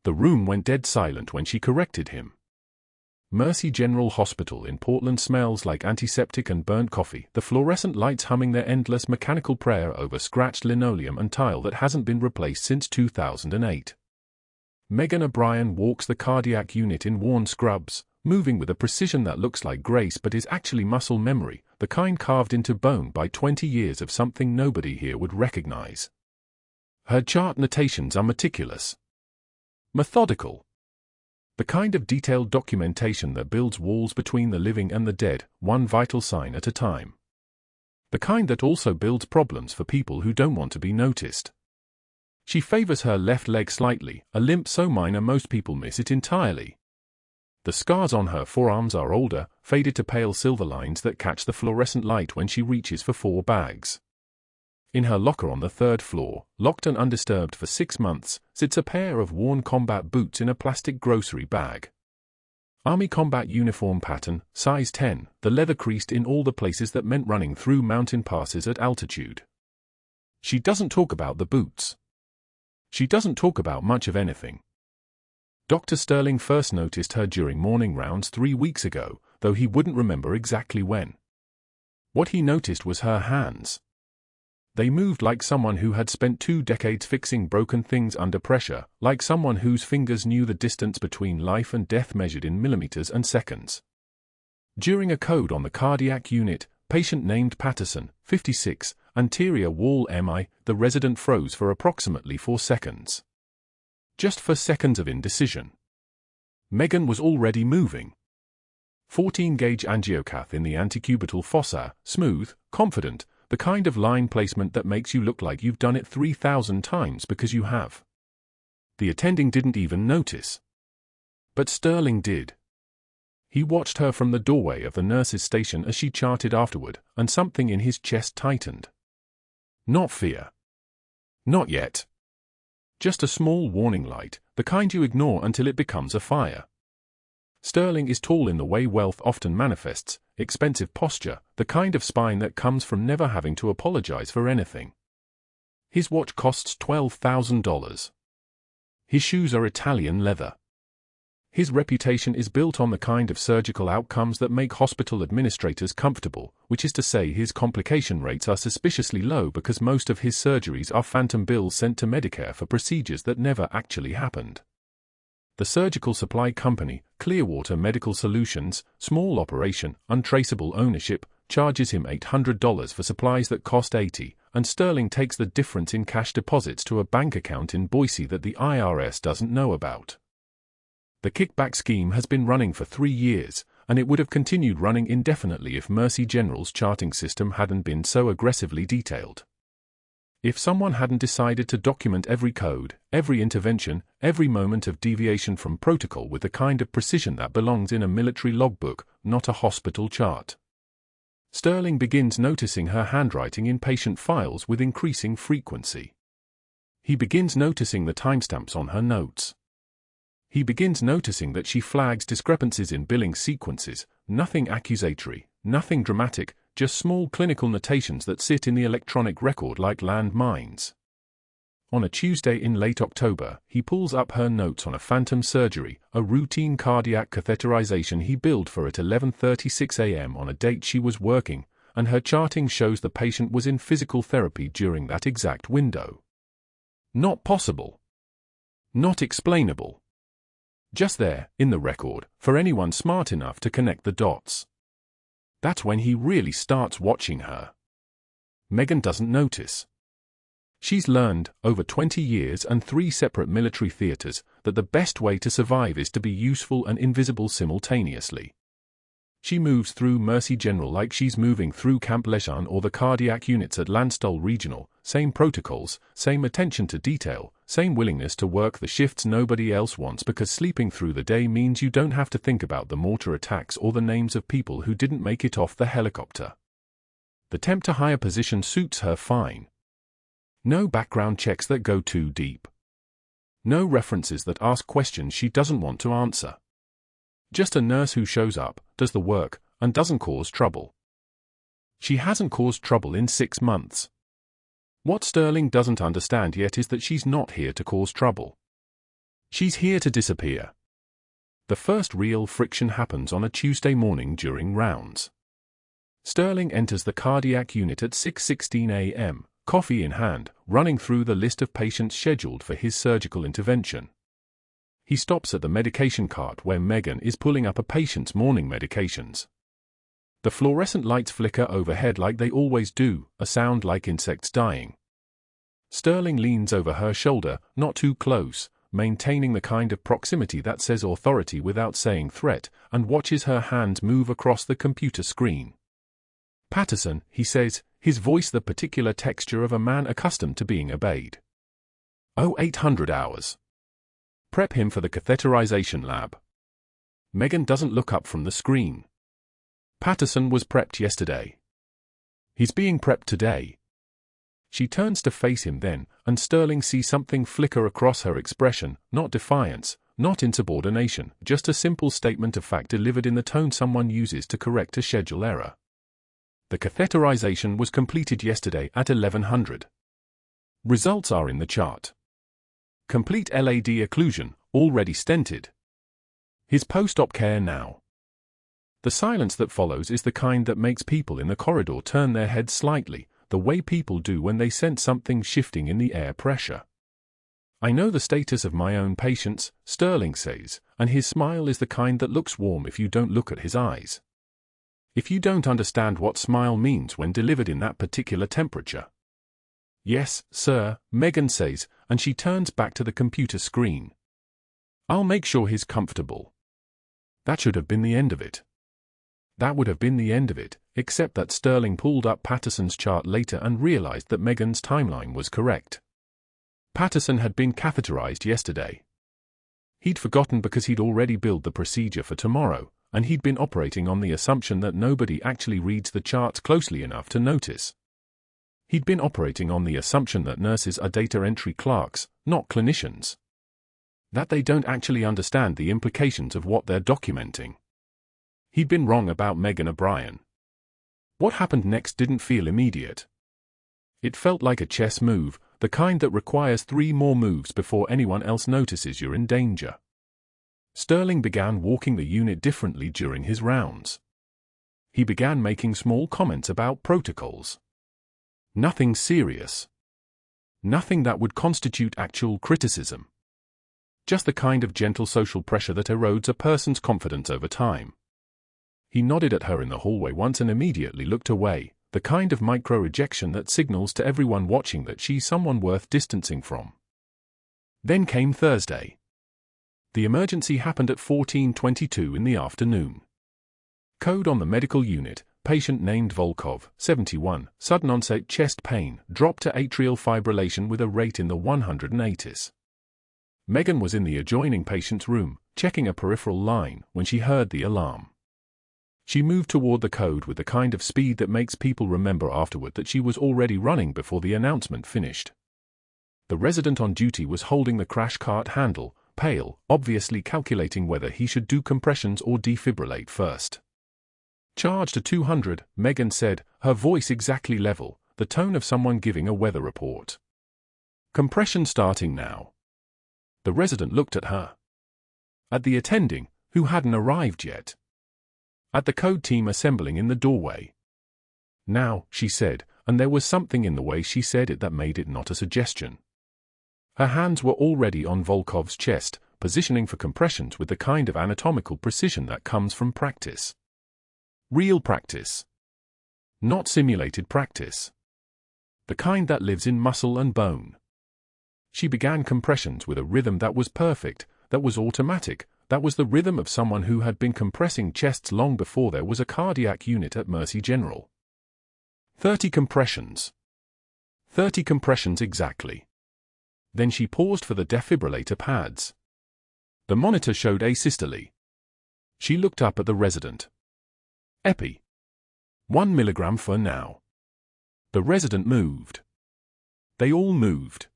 The room went dead silent when she corrected him. Mercy General Hospital in Portland smells like antiseptic and burnt coffee, the fluorescent lights humming their endless mechanical prayer over scratched linoleum and tile that hasn't been replaced since 2008. Megan O'Brien walks the cardiac unit in worn scrubs, moving with a precision that looks like grace but is actually muscle memory, the kind carved into bone by 20 years of something nobody here would recognize. Her chart notations are meticulous, methodical. The kind of detailed documentation that builds walls between the living and the dead, one vital sign at a time. The kind that also builds problems for people who don't want to be noticed. She favors her left leg slightly, a limp so minor most people miss it entirely. The scars on her forearms are older, faded to pale silver lines that catch the fluorescent light when she reaches for 4 bags. In her locker on the 3rd floor, locked and undisturbed for 6 months, sits a pair of worn combat boots in a plastic grocery bag. Army combat uniform pattern, size 10, the leather creased in all the places that meant running through mountain passes at altitude. She doesn't talk about the boots. She doesn't talk about much of anything. Dr. Sterling first noticed her during morning rounds 3 weeks ago, though he wouldn't remember exactly when. What he noticed was her hands. They moved like someone who had spent 2 decades fixing broken things under pressure, like someone whose fingers knew the distance between life and death measured in millimeters and seconds. During a code on the cardiac unit, patient named Patterson, 56, anterior wall MI, the resident froze for approximately 4 seconds. Just for seconds of indecision. Megan was already moving. 14-gauge angiocath in the antecubital fossa, smooth, confident, the kind of line placement that makes you look like you've done it 3,000 times because you have. The attending didn't even notice. But Sterling did. He watched her from the doorway of the nurse's station as she charted afterward, and something in his chest tightened. Not fear. Not yet. Just a small warning light, the kind you ignore until it becomes a fire. Sterling is tall in the way wealth often manifests, expensive posture, the kind of spine that comes from never having to apologize for anything. His watch costs $12,000. His shoes are Italian leather. His reputation is built on the kind of surgical outcomes that make hospital administrators comfortable, which is to say his complication rates are suspiciously low because most of his surgeries are phantom bills sent to Medicare for procedures that never actually happened. The surgical supply company, Clearwater Medical Solutions, small operation, untraceable ownership, charges him $800 for supplies that cost $80, and Sterling takes the difference in cash deposits to a bank account in Boise that the IRS doesn't know about. The kickback scheme has been running for 3 years, and it would have continued running indefinitely if Mercy General's charting system hadn't been so aggressively detailed. If someone hadn't decided to document every code, every intervention, every moment of deviation from protocol with the kind of precision that belongs in a military logbook, not a hospital chart. Sterling begins noticing her handwriting in patient files with increasing frequency. He begins noticing the timestamps on her notes. He begins noticing that she flags discrepancies in billing sequences, nothing accusatory, nothing dramatic, just small clinical notations that sit in the electronic record like landmines. On a Tuesday in late October, he pulls up her notes on a phantom surgery, a routine cardiac catheterization he billed for at 11:36 a.m. on a date she was working, and her charting shows the patient was in physical therapy during that exact window. Not possible. Not explainable. Just there, in the record, for anyone smart enough to connect the dots. That's when he really starts watching her. Megan doesn't notice. She's learned, over 20 years and 3 separate military theaters, that the best way to survive is to be useful and invisible simultaneously. She moves through Mercy General like she's moving through Camp Lejeune or the cardiac units at Landstuhl Regional, same protocols, same attention to detail, same willingness to work the shifts nobody else wants because sleeping through the day means you don't have to think about the mortar attacks or the names of people who didn't make it off the helicopter. The temp to hire position suits her fine. No background checks that go too deep. No references that ask questions she doesn't want to answer. Just a nurse who shows up, does the work, and doesn't cause trouble. She hasn't caused trouble in 6 months. What Sterling doesn't understand yet is that she's not here to cause trouble. She's here to disappear. The first real friction happens on a Tuesday morning during rounds. Sterling enters the cardiac unit at 6:16 a.m., coffee in hand, running through the list of patients scheduled for his surgical intervention. He stops at the medication cart where Megan is pulling up a patient's morning medications. The fluorescent lights flicker overhead like they always do, a sound like insects dying. Sterling leans over her shoulder, not too close, maintaining the kind of proximity that says authority without saying threat, and watches her hands move across the computer screen. "Patterson," he says, his voice the particular texture of a man accustomed to being obeyed. "Oh, 800 hours. Prep him for the catheterization lab." Megan doesn't look up from the screen. "Patterson was prepped yesterday. He's being prepped today." She turns to face him then, and Sterling sees something flicker across her expression, not defiance, not insubordination, just a simple statement of fact delivered in the tone someone uses to correct a schedule error. "The catheterization was completed yesterday at 1100. Results are in the chart. Complete LAD occlusion, already stented. His post-op care now." The silence that follows is the kind that makes people in the corridor turn their heads slightly, the way people do when they sense something shifting in the air pressure. "I know the status of my own patients," Sterling says, and his smile is the kind that looks warm if you don't look at his eyes. If you don't understand what smile means when delivered in that particular temperature. "Yes, sir," Megan says, and she turns back to the computer screen. "I'll make sure he's comfortable." That should have been the end of it. That would have been the end of it, except that Sterling pulled up Patterson's chart later and realized that Megan's timeline was correct. Patterson had been catheterized yesterday. He'd forgotten because he'd already billed the procedure for tomorrow, and he'd been operating on the assumption that nobody actually reads the charts closely enough to notice. He'd been operating on the assumption that nurses are data entry clerks, not clinicians. That they don't actually understand the implications of what they're documenting. He'd been wrong about Megan O'Brien. What happened next didn't feel immediate. It felt like a chess move, the kind that requires 3 more moves before anyone else notices you're in danger. Sterling began walking the unit differently during his rounds. He began making small comments about protocols. Nothing serious. Nothing that would constitute actual criticism. Just the kind of gentle social pressure that erodes a person's confidence over time. He nodded at her in the hallway once and immediately looked away, the kind of micro-rejection that signals to everyone watching that she's someone worth distancing from. Then came Thursday. The emergency happened at 14:22 in the afternoon. Code on the medical unit, patient named Volkov, 71, sudden onset chest pain, dropped to atrial fibrillation with a rate in the 180s. Megan was in the adjoining patient's room, checking a peripheral line, when she heard the alarm. She moved toward the code with the kind of speed that makes people remember afterward that she was already running before the announcement finished. The resident on duty was holding the crash cart handle, pale, obviously calculating whether he should do compressions or defibrillate first. "Charge to 200, Megan said, her voice exactly level, the tone of someone giving a weather report. "Compression starting now." The resident looked at her. At the attending, who hadn't arrived yet. At the code team assembling in the doorway. "Now," she said, and there was something in the way she said it that made it not a suggestion. Her hands were already on Volkov's chest, positioning for compressions with the kind of anatomical precision that comes from practice. Real practice. Not simulated practice. The kind that lives in muscle and bone. She began compressions with a rhythm that was perfect, that was automatic, that was the rhythm of someone who had been compressing chests long before there was a cardiac unit at Mercy General. 30 compressions. 30 compressions exactly. Then she paused for the defibrillator pads. The monitor showed asystole. She looked up at the resident. "Epi. 1 milligram for now." The resident moved. They all moved.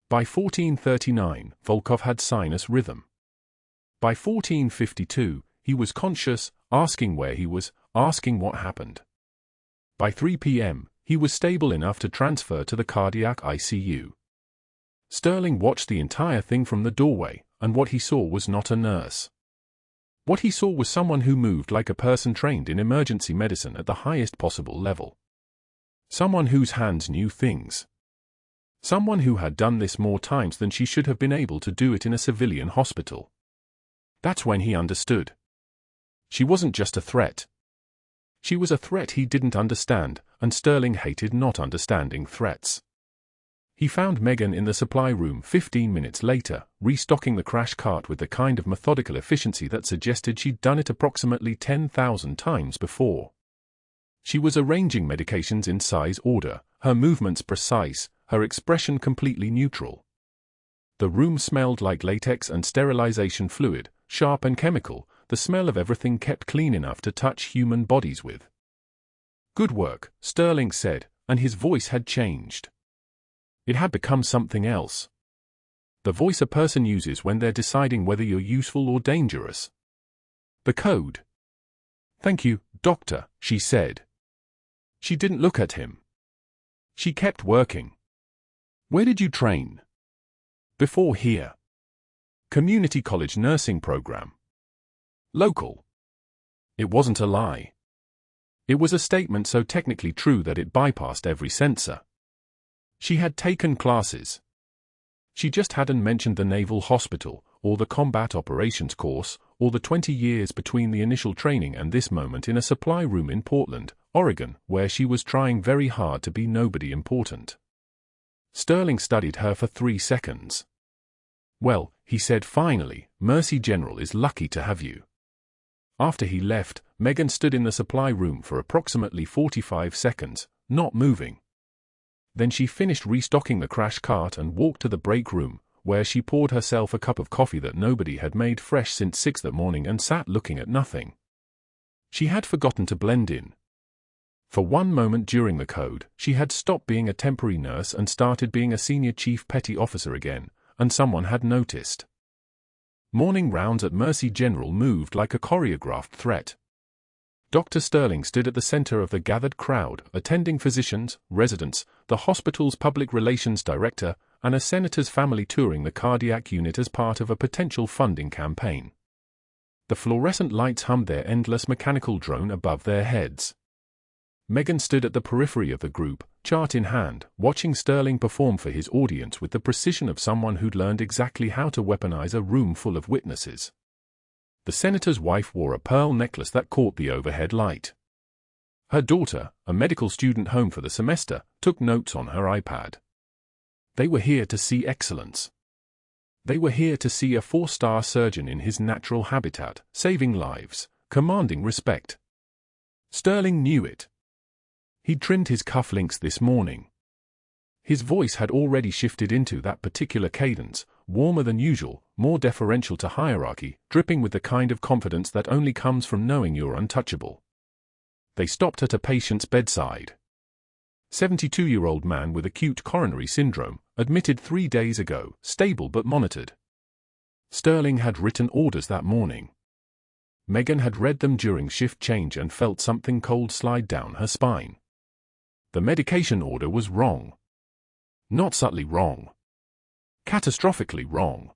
By 14:39, Volkov had sinus rhythm. By 14:52, he was conscious, asking where he was, asking what happened. By 3 p.m., he was stable enough to transfer to the cardiac ICU. Sterling watched the entire thing from the doorway, and what he saw was not a nurse. What he saw was someone who moved like a person trained in emergency medicine at the highest possible level. Someone whose hands knew things. Someone who had done this more times than she should have been able to do it in a civilian hospital. That's when he understood. She wasn't just a threat. She was a threat he didn't understand, and Sterling hated not understanding threats. He found Megan in the supply room 15 minutes later, restocking the crash cart with the kind of methodical efficiency that suggested she'd done it approximately 10,000 times before. She was arranging medications in size order, her movements precise, her expression completely neutral. The room smelled like latex and sterilization fluid, sharp and chemical, the smell of everything kept clean enough to touch human bodies with. "Good work," Sterling said, and his voice had changed. It had become something else. The voice a person uses when they're deciding whether you're useful or dangerous. "The code." "Thank you, Doctor," she said. She didn't look at him. She kept working. "Where did you train?" "Before here." "Community college nursing program." "Local." It wasn't a lie. It was a statement so technically true that it bypassed every censor. She had taken classes. She just hadn't mentioned the Naval Hospital, or the Combat Operations course, or the 20 years between the initial training and this moment in a supply room in Portland, Oregon, where she was trying very hard to be nobody important. Sterling studied her for 3 seconds. "Well," he said finally, "Mercy General is lucky to have you." After he left, Megan stood in the supply room for approximately 45 seconds, not moving. Then she finished restocking the crash cart and walked to the break room, where she poured herself a cup of coffee that nobody had made fresh since 6 that morning and sat looking at nothing. She had forgotten to blend in. For one moment during the code, she had stopped being a temporary nurse and started being a senior chief petty officer again, and someone had noticed. Morning rounds at Mercy General moved like a choreographed threat. Dr. Sterling stood at the center of the gathered crowd, attending physicians, residents, the hospital's public relations director, and a senator's family touring the cardiac unit as part of a potential funding campaign. The fluorescent lights hummed their endless mechanical drone above their heads. Megan stood at the periphery of the group, chart in hand, watching Sterling perform for his audience with the precision of someone who'd learned exactly how to weaponize a room full of witnesses. The senator's wife wore a pearl necklace that caught the overhead light. Her daughter, a medical student home for the semester, took notes on her iPad. They were here to see excellence. They were here to see a 4-star surgeon in his natural habitat, saving lives, commanding respect. Sterling knew it. He'd trimmed his cufflinks this morning. His voice had already shifted into that particular cadence, warmer than usual, more deferential to hierarchy, dripping with the kind of confidence that only comes from knowing you're untouchable. They stopped at a patient's bedside. 72-year-old man with acute coronary syndrome, admitted 3 days ago, stable but monitored. Sterling had written orders that morning. Megan had read them during shift change and felt something cold slide down her spine. The medication order was wrong. Not subtly wrong. Catastrophically wrong.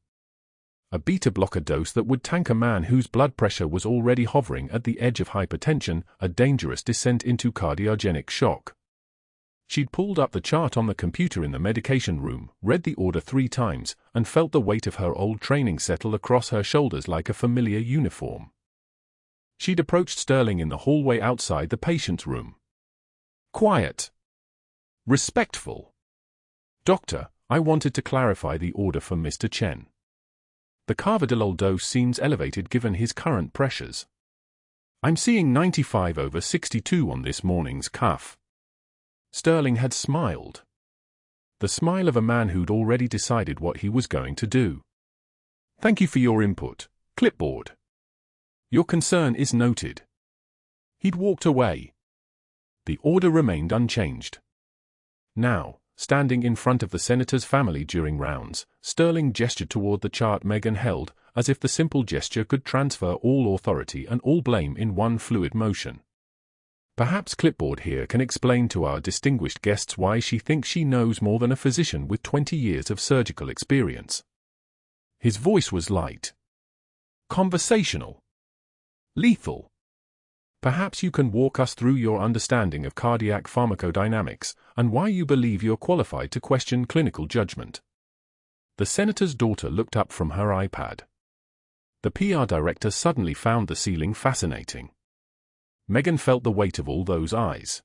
A beta-blocker dose that would tank a man whose blood pressure was already hovering at the edge of hypertension, a dangerous descent into cardiogenic shock. She'd pulled up the chart on the computer in the medication room, read the order 3 times, and felt the weight of her old training settle across her shoulders like a familiar uniform. She'd approached Sterling in the hallway outside the patient's room. Quiet. Respectful. "Doctor, I wanted to clarify the order for Mr. Chen. The carvedilol dose seems elevated given his current pressures. I'm seeing 95/62 on this morning's cuff." Sterling had smiled. The smile of a man who'd already decided what he was going to do. "Thank you for your input, clipboard. Your concern is noted." He'd walked away. The order remained unchanged. Now, standing in front of the senator's family during rounds, Sterling gestured toward the chart Megan held, as if the simple gesture could transfer all authority and all blame in one fluid motion. Perhaps clipboard here can explain to our distinguished guests why she thinks she knows more than a physician with 20 years of surgical experience. His voice was light, conversational, lethal. Perhaps you can walk us through your understanding of cardiac pharmacodynamics and why you believe you're qualified to question clinical judgment. The senator's daughter looked up from her iPad. The PR director suddenly found the ceiling fascinating. Megan felt the weight of all those eyes.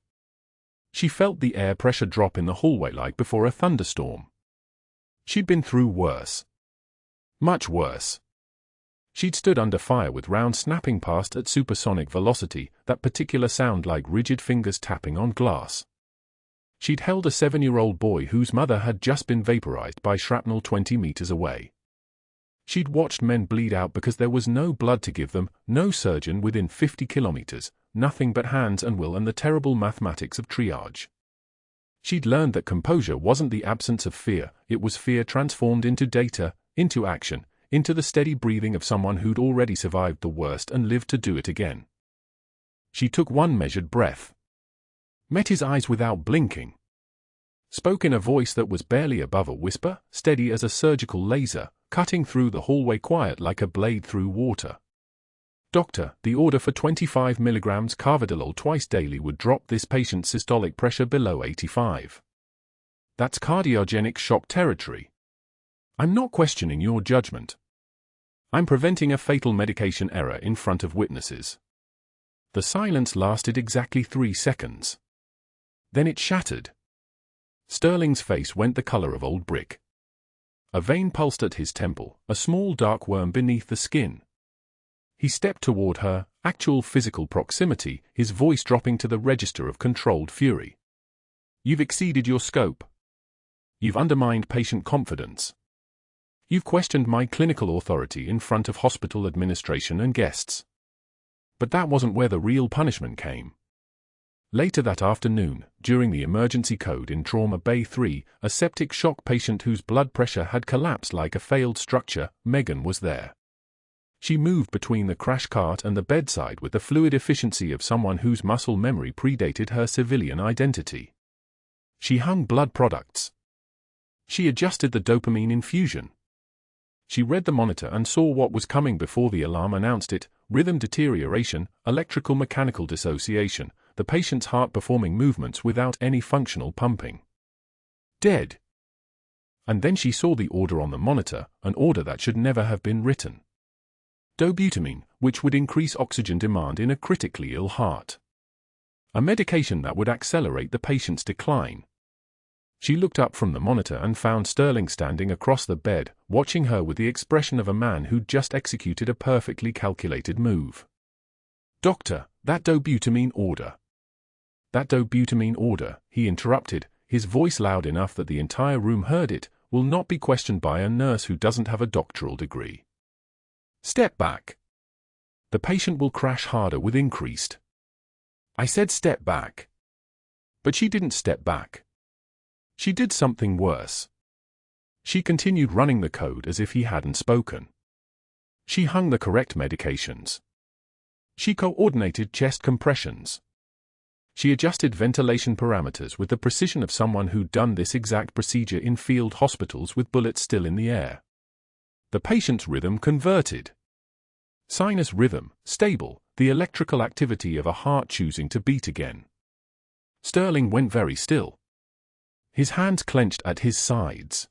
She felt the air pressure drop in the hallway like before a thunderstorm. She'd been through worse. Much worse. She'd stood under fire with rounds snapping past at supersonic velocity, that particular sound like rigid fingers tapping on glass. She'd held a 7-year-old boy whose mother had just been vaporized by shrapnel 20 meters away. She'd watched men bleed out because there was no blood to give them, no surgeon within 50 kilometers, nothing but hands and will and the terrible mathematics of triage. She'd learned that composure wasn't the absence of fear, it was fear transformed into data, into action, into the steady breathing of someone who'd already survived the worst and lived to do it again. She took one measured breath. Met his eyes without blinking. Spoke in a voice that was barely above a whisper, steady as a surgical laser, cutting through the hallway quiet like a blade through water. Doctor, the order for 25 milligrams carvedilol twice daily would drop this patient's systolic pressure below 85. That's cardiogenic shock territory. I'm not questioning your judgment. I'm preventing a fatal medication error in front of witnesses. The silence lasted exactly 3 seconds. Then it shattered. Sterling's face went the color of old brick. A vein pulsed at his temple, a small dark worm beneath the skin. He stepped toward her, actual physical proximity, his voice dropping to the register of controlled fury. You've exceeded your scope. You've undermined patient confidence. You've questioned my clinical authority in front of hospital administration and guests. But that wasn't where the real punishment came. Later that afternoon, during the emergency code in Trauma Bay 3, a septic shock patient whose blood pressure had collapsed like a failed structure, Megan was there. She moved between the crash cart and the bedside with the fluid efficiency of someone whose muscle memory predated her civilian identity. She hung blood products. She adjusted the dopamine infusion. She read the monitor and saw what was coming before the alarm announced it: rhythm deterioration, electrical mechanical dissociation, the patient's heart performing movements without any functional pumping. Dead. And then she saw the order on the monitor, an order that should never have been written. Dobutamine, which would increase oxygen demand in a critically ill heart. A medication that would accelerate the patient's decline. She looked up from the monitor and found Sterling standing across the bed, watching her with the expression of a man who'd just executed a perfectly calculated move. Doctor, that dobutamine order. That dobutamine order, he interrupted, his voice loud enough that the entire room heard it, will not be questioned by a nurse who doesn't have a doctoral degree. Step back. The patient will crash harder with increased. I said step back. But she didn't step back. She did something worse. She continued running the code as if he hadn't spoken. She hung the correct medications. She coordinated chest compressions. She adjusted ventilation parameters with the precision of someone who'd done this exact procedure in field hospitals with bullets still in the air. The patient's rhythm converted. Sinus rhythm, stable, the electrical activity of a heart choosing to beat again. Sterling went very still. His hands clenched at his sides.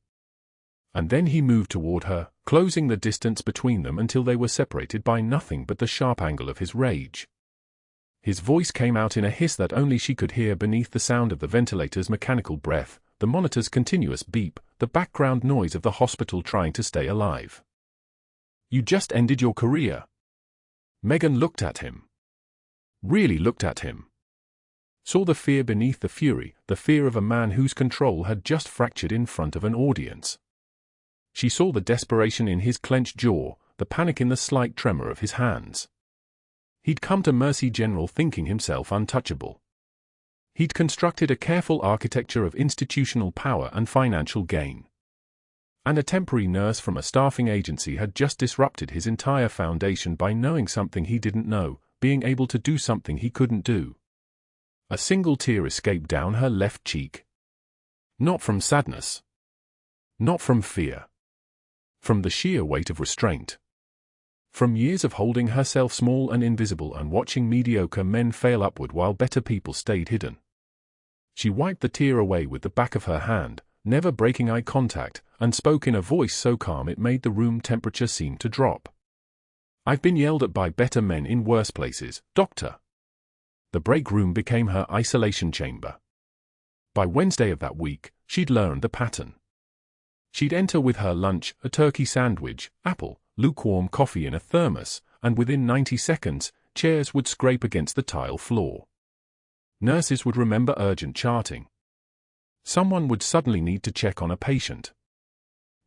And then he moved toward her, closing the distance between them until they were separated by nothing but the sharp angle of his rage. His voice came out in a hiss that only she could hear beneath the sound of the ventilator's mechanical breath, the monitor's continuous beep, the background noise of the hospital trying to stay alive. You just ended your career. Megan looked at him. Really looked at him. Saw the fear beneath the fury, the fear of a man whose control had just fractured in front of an audience. She saw the desperation in his clenched jaw, the panic in the slight tremor of his hands. He'd come to Mercy General thinking himself untouchable. He'd constructed a careful architecture of institutional power and financial gain. And a temporary nurse from a staffing agency had just disrupted his entire foundation by knowing something he didn't know, being able to do something he couldn't do. A single tear escaped down her left cheek. Not from sadness. Not from fear. From the sheer weight of restraint. From years of holding herself small and invisible and watching mediocre men fail upward while better people stayed hidden. She wiped the tear away with the back of her hand, never breaking eye contact, and spoke in a voice so calm it made the room temperature seem to drop. "I've been yelled at by better men in worse places, doctor." The break room became her isolation chamber. By Wednesday of that week, she'd learned the pattern. She'd enter with her lunch, a turkey sandwich, apple, lukewarm coffee in a thermos, and within 90 seconds, chairs would scrape against the tile floor. Nurses would remember urgent charting. Someone would suddenly need to check on a patient.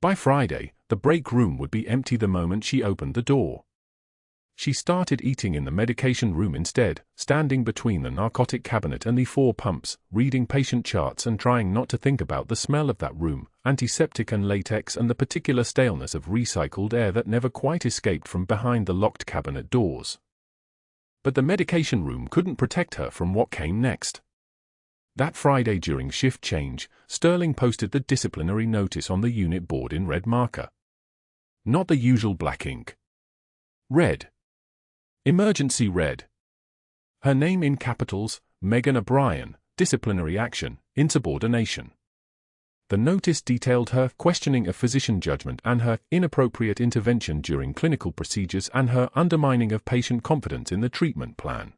By Friday, the break room would be empty the moment she opened the door. She started eating in the medication room instead, standing between the narcotic cabinet and the 4 pumps, reading patient charts and trying not to think about the smell of that room, antiseptic and latex, and the particular staleness of recycled air that never quite escaped from behind the locked cabinet doors. But the medication room couldn't protect her from what came next. That Friday during shift change, Sterling posted the disciplinary notice on the unit board in red marker. Not the usual black ink. Red. Emergency red. Her name in capitals, Megan O'Brien, disciplinary action, insubordination. The notice detailed her questioning of physician judgment and her inappropriate intervention during clinical procedures and her undermining of patient confidence in the treatment plan.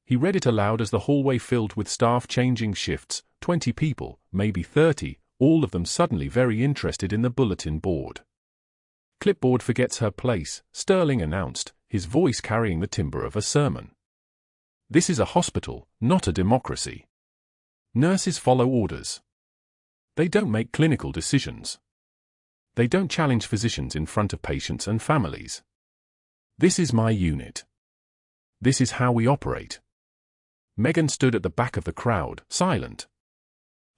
He read it aloud as the hallway filled with staff changing shifts, 20 people, maybe 30, all of them suddenly very interested in the bulletin board. "Clipboard forgets her place," Sterling announced, his voice carrying the timbre of a sermon. "This is a hospital, not a democracy. Nurses follow orders. They don't make clinical decisions. They don't challenge physicians in front of patients and families. This is my unit. This is how we operate." Megan stood at the back of the crowd, silent.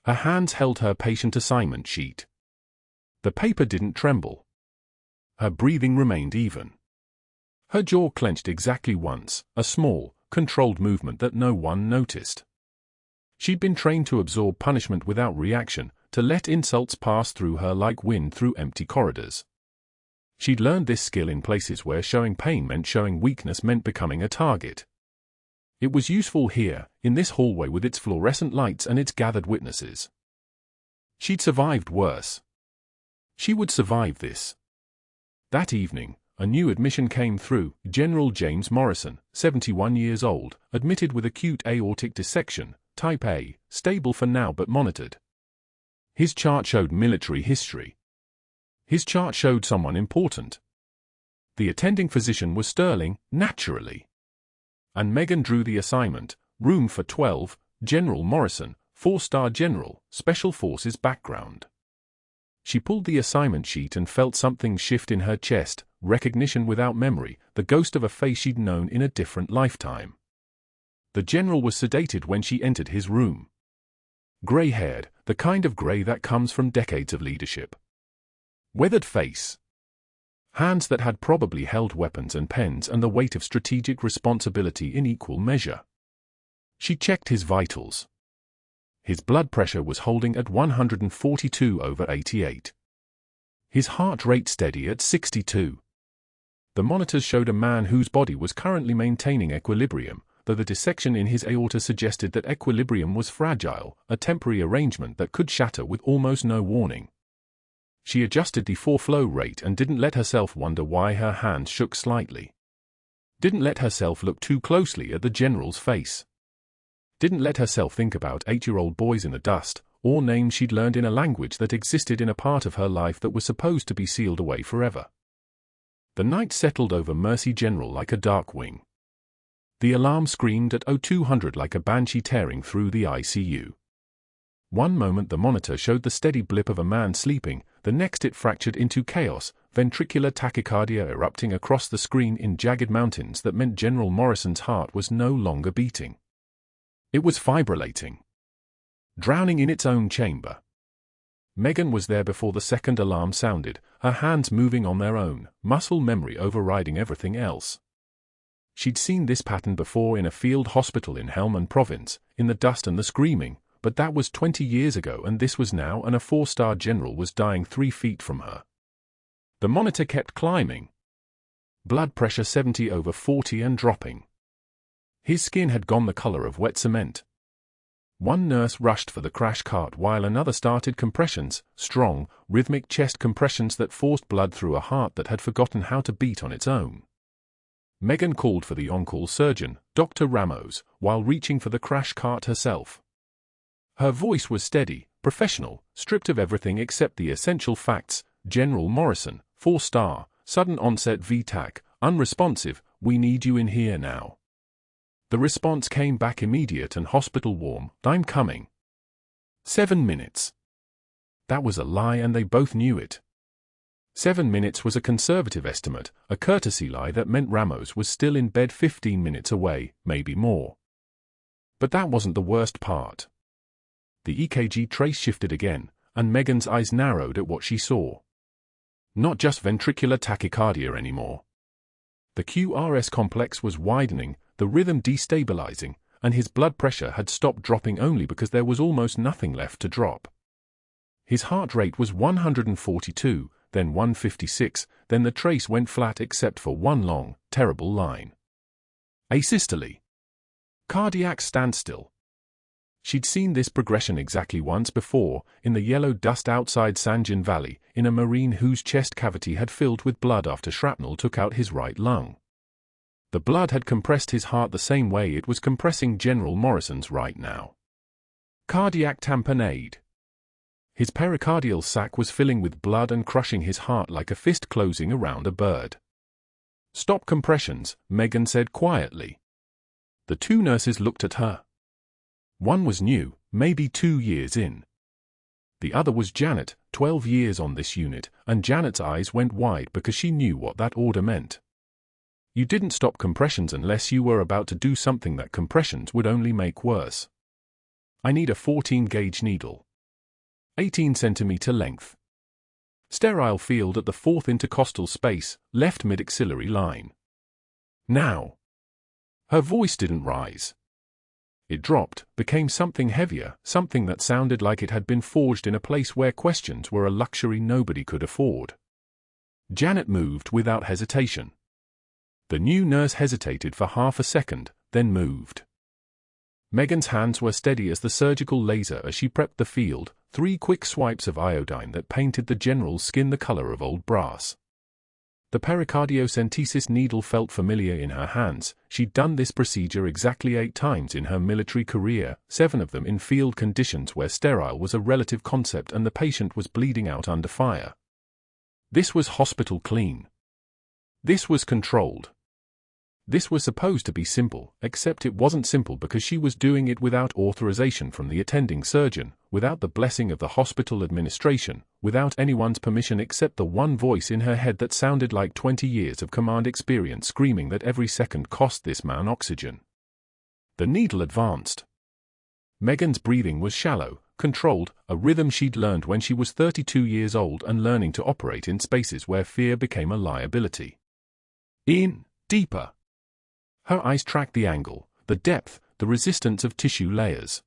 Her hands held her patient assignment sheet. The paper didn't tremble. Her breathing remained even. Her jaw clenched exactly once, a small, controlled movement that no one noticed. She'd been trained to absorb punishment without reaction, to let insults pass through her like wind through empty corridors. She'd learned this skill in places where showing pain meant showing weakness meant becoming a target. It was useful here, in this hallway with its fluorescent lights and its gathered witnesses. She'd survived worse. She would survive this. That evening, a new admission came through. General James Morrison, 71 years old, admitted with acute aortic dissection, type A, stable for now but monitored. His chart showed military history. His chart showed someone important. The attending physician was Sterling, naturally. And Megan drew the assignment, room for 12, General Morrison, 4-star general, Special Forces background. She pulled the assignment sheet and felt something shift in her chest, recognition without memory, the ghost of a face she'd known in a different lifetime. The general was sedated when she entered his room. Gray-haired, the kind of gray that comes from decades of leadership. Weathered face. Hands that had probably held weapons and pens and the weight of strategic responsibility in equal measure. She checked his vitals. His blood pressure was holding at 142/88. His heart rate steady at 62. The monitors showed a man whose body was currently maintaining equilibrium, though the dissection in his aorta suggested that equilibrium was fragile, a temporary arrangement that could shatter with almost no warning. She adjusted the flow rate and didn't let herself wonder why her hands shook slightly. Didn't let herself look too closely at the general's face. Didn't let herself think about 8-year-old boys in the dust, or names she'd learned in a language that existed in a part of her life that was supposed to be sealed away forever. The night settled over Mercy General like a dark wing. The alarm screamed at 0200 like a banshee tearing through the ICU. One moment the monitor showed the steady blip of a man sleeping, the next it fractured into chaos, ventricular tachycardia erupting across the screen in jagged mountains that meant General Morrison's heart was no longer beating. It was fibrillating. Drowning in its own chamber. Megan was there before the second alarm sounded, her hands moving on their own, muscle memory overriding everything else. She'd seen this pattern before in a field hospital in Helmand Province, in the dust and the screaming, but that was 20 years ago and this was now, and a 4-star general was dying 3 feet from her. The monitor kept climbing. Blood pressure 70/40 and dropping. His skin had gone the color of wet cement. One nurse rushed for the crash cart while another started compressions, strong, rhythmic chest compressions that forced blood through a heart that had forgotten how to beat on its own. Megan called for the on-call surgeon, Dr. Ramos, while reaching for the crash cart herself. Her voice was steady, professional, stripped of everything except the essential facts. General Morrison, 4-star, sudden onset VTAC, unresponsive, we need you in here now. The response came back immediate and hospital warm, I'm coming. 7 minutes. That was a lie and they both knew it. 7 minutes was a conservative estimate, a courtesy lie that meant Ramos was still in bed 15 minutes away, maybe more. But that wasn't the worst part. The EKG trace shifted again, and Megan's eyes narrowed at what she saw. Not just ventricular tachycardia anymore. The QRS complex was widening, the rhythm destabilizing, and his blood pressure had stopped dropping only because there was almost nothing left to drop. His heart rate was 142, then 156, then the trace went flat except for one long, terrible line. Asystole. Cardiac standstill. She'd seen this progression exactly once before, in the yellow dust outside Sanjin Valley, in a Marine whose chest cavity had filled with blood after shrapnel took out his right lung. The blood had compressed his heart the same way it was compressing General Morrison's right now. Cardiac tamponade. His pericardial sac was filling with blood and crushing his heart like a fist closing around a bird. Stop compressions, Megan said quietly. The 2 nurses looked at her. One was new, maybe 2 years in. The other was Janet, 12 years on this unit, and Janet's eyes went wide because she knew what that order meant. You didn't stop compressions unless you were about to do something that compressions would only make worse. I need a 14-gauge needle. 18 centimeter length. Sterile field at the 4th intercostal space, left mid-axillary line. Now. Her voice didn't rise. It dropped, became something heavier, something that sounded like it had been forged in a place where questions were a luxury nobody could afford. Janet moved without hesitation. The new nurse hesitated for half a second, then moved. Megan's hands were steady as the surgical laser as she prepped the field, 3 quick swipes of iodine that painted the general's skin the color of old brass. The pericardiocentesis needle felt familiar in her hands. She'd done this procedure exactly 8 times in her military career, 7 of them in field conditions where sterile was a relative concept and the patient was bleeding out under fire. This was hospital clean. This was controlled. This was supposed to be simple, except it wasn't simple because she was doing it without authorization from the attending surgeon, without the blessing of the hospital administration, without anyone's permission except the one voice in her head that sounded like 20 years of command experience screaming that every second cost this man oxygen. The needle advanced. Megan's breathing was shallow, controlled, a rhythm she'd learned when she was 32 years old and learning to operate in spaces where fear became a liability. In, deeper. Her eyes tracked the angle, the depth, the resistance of tissue layers.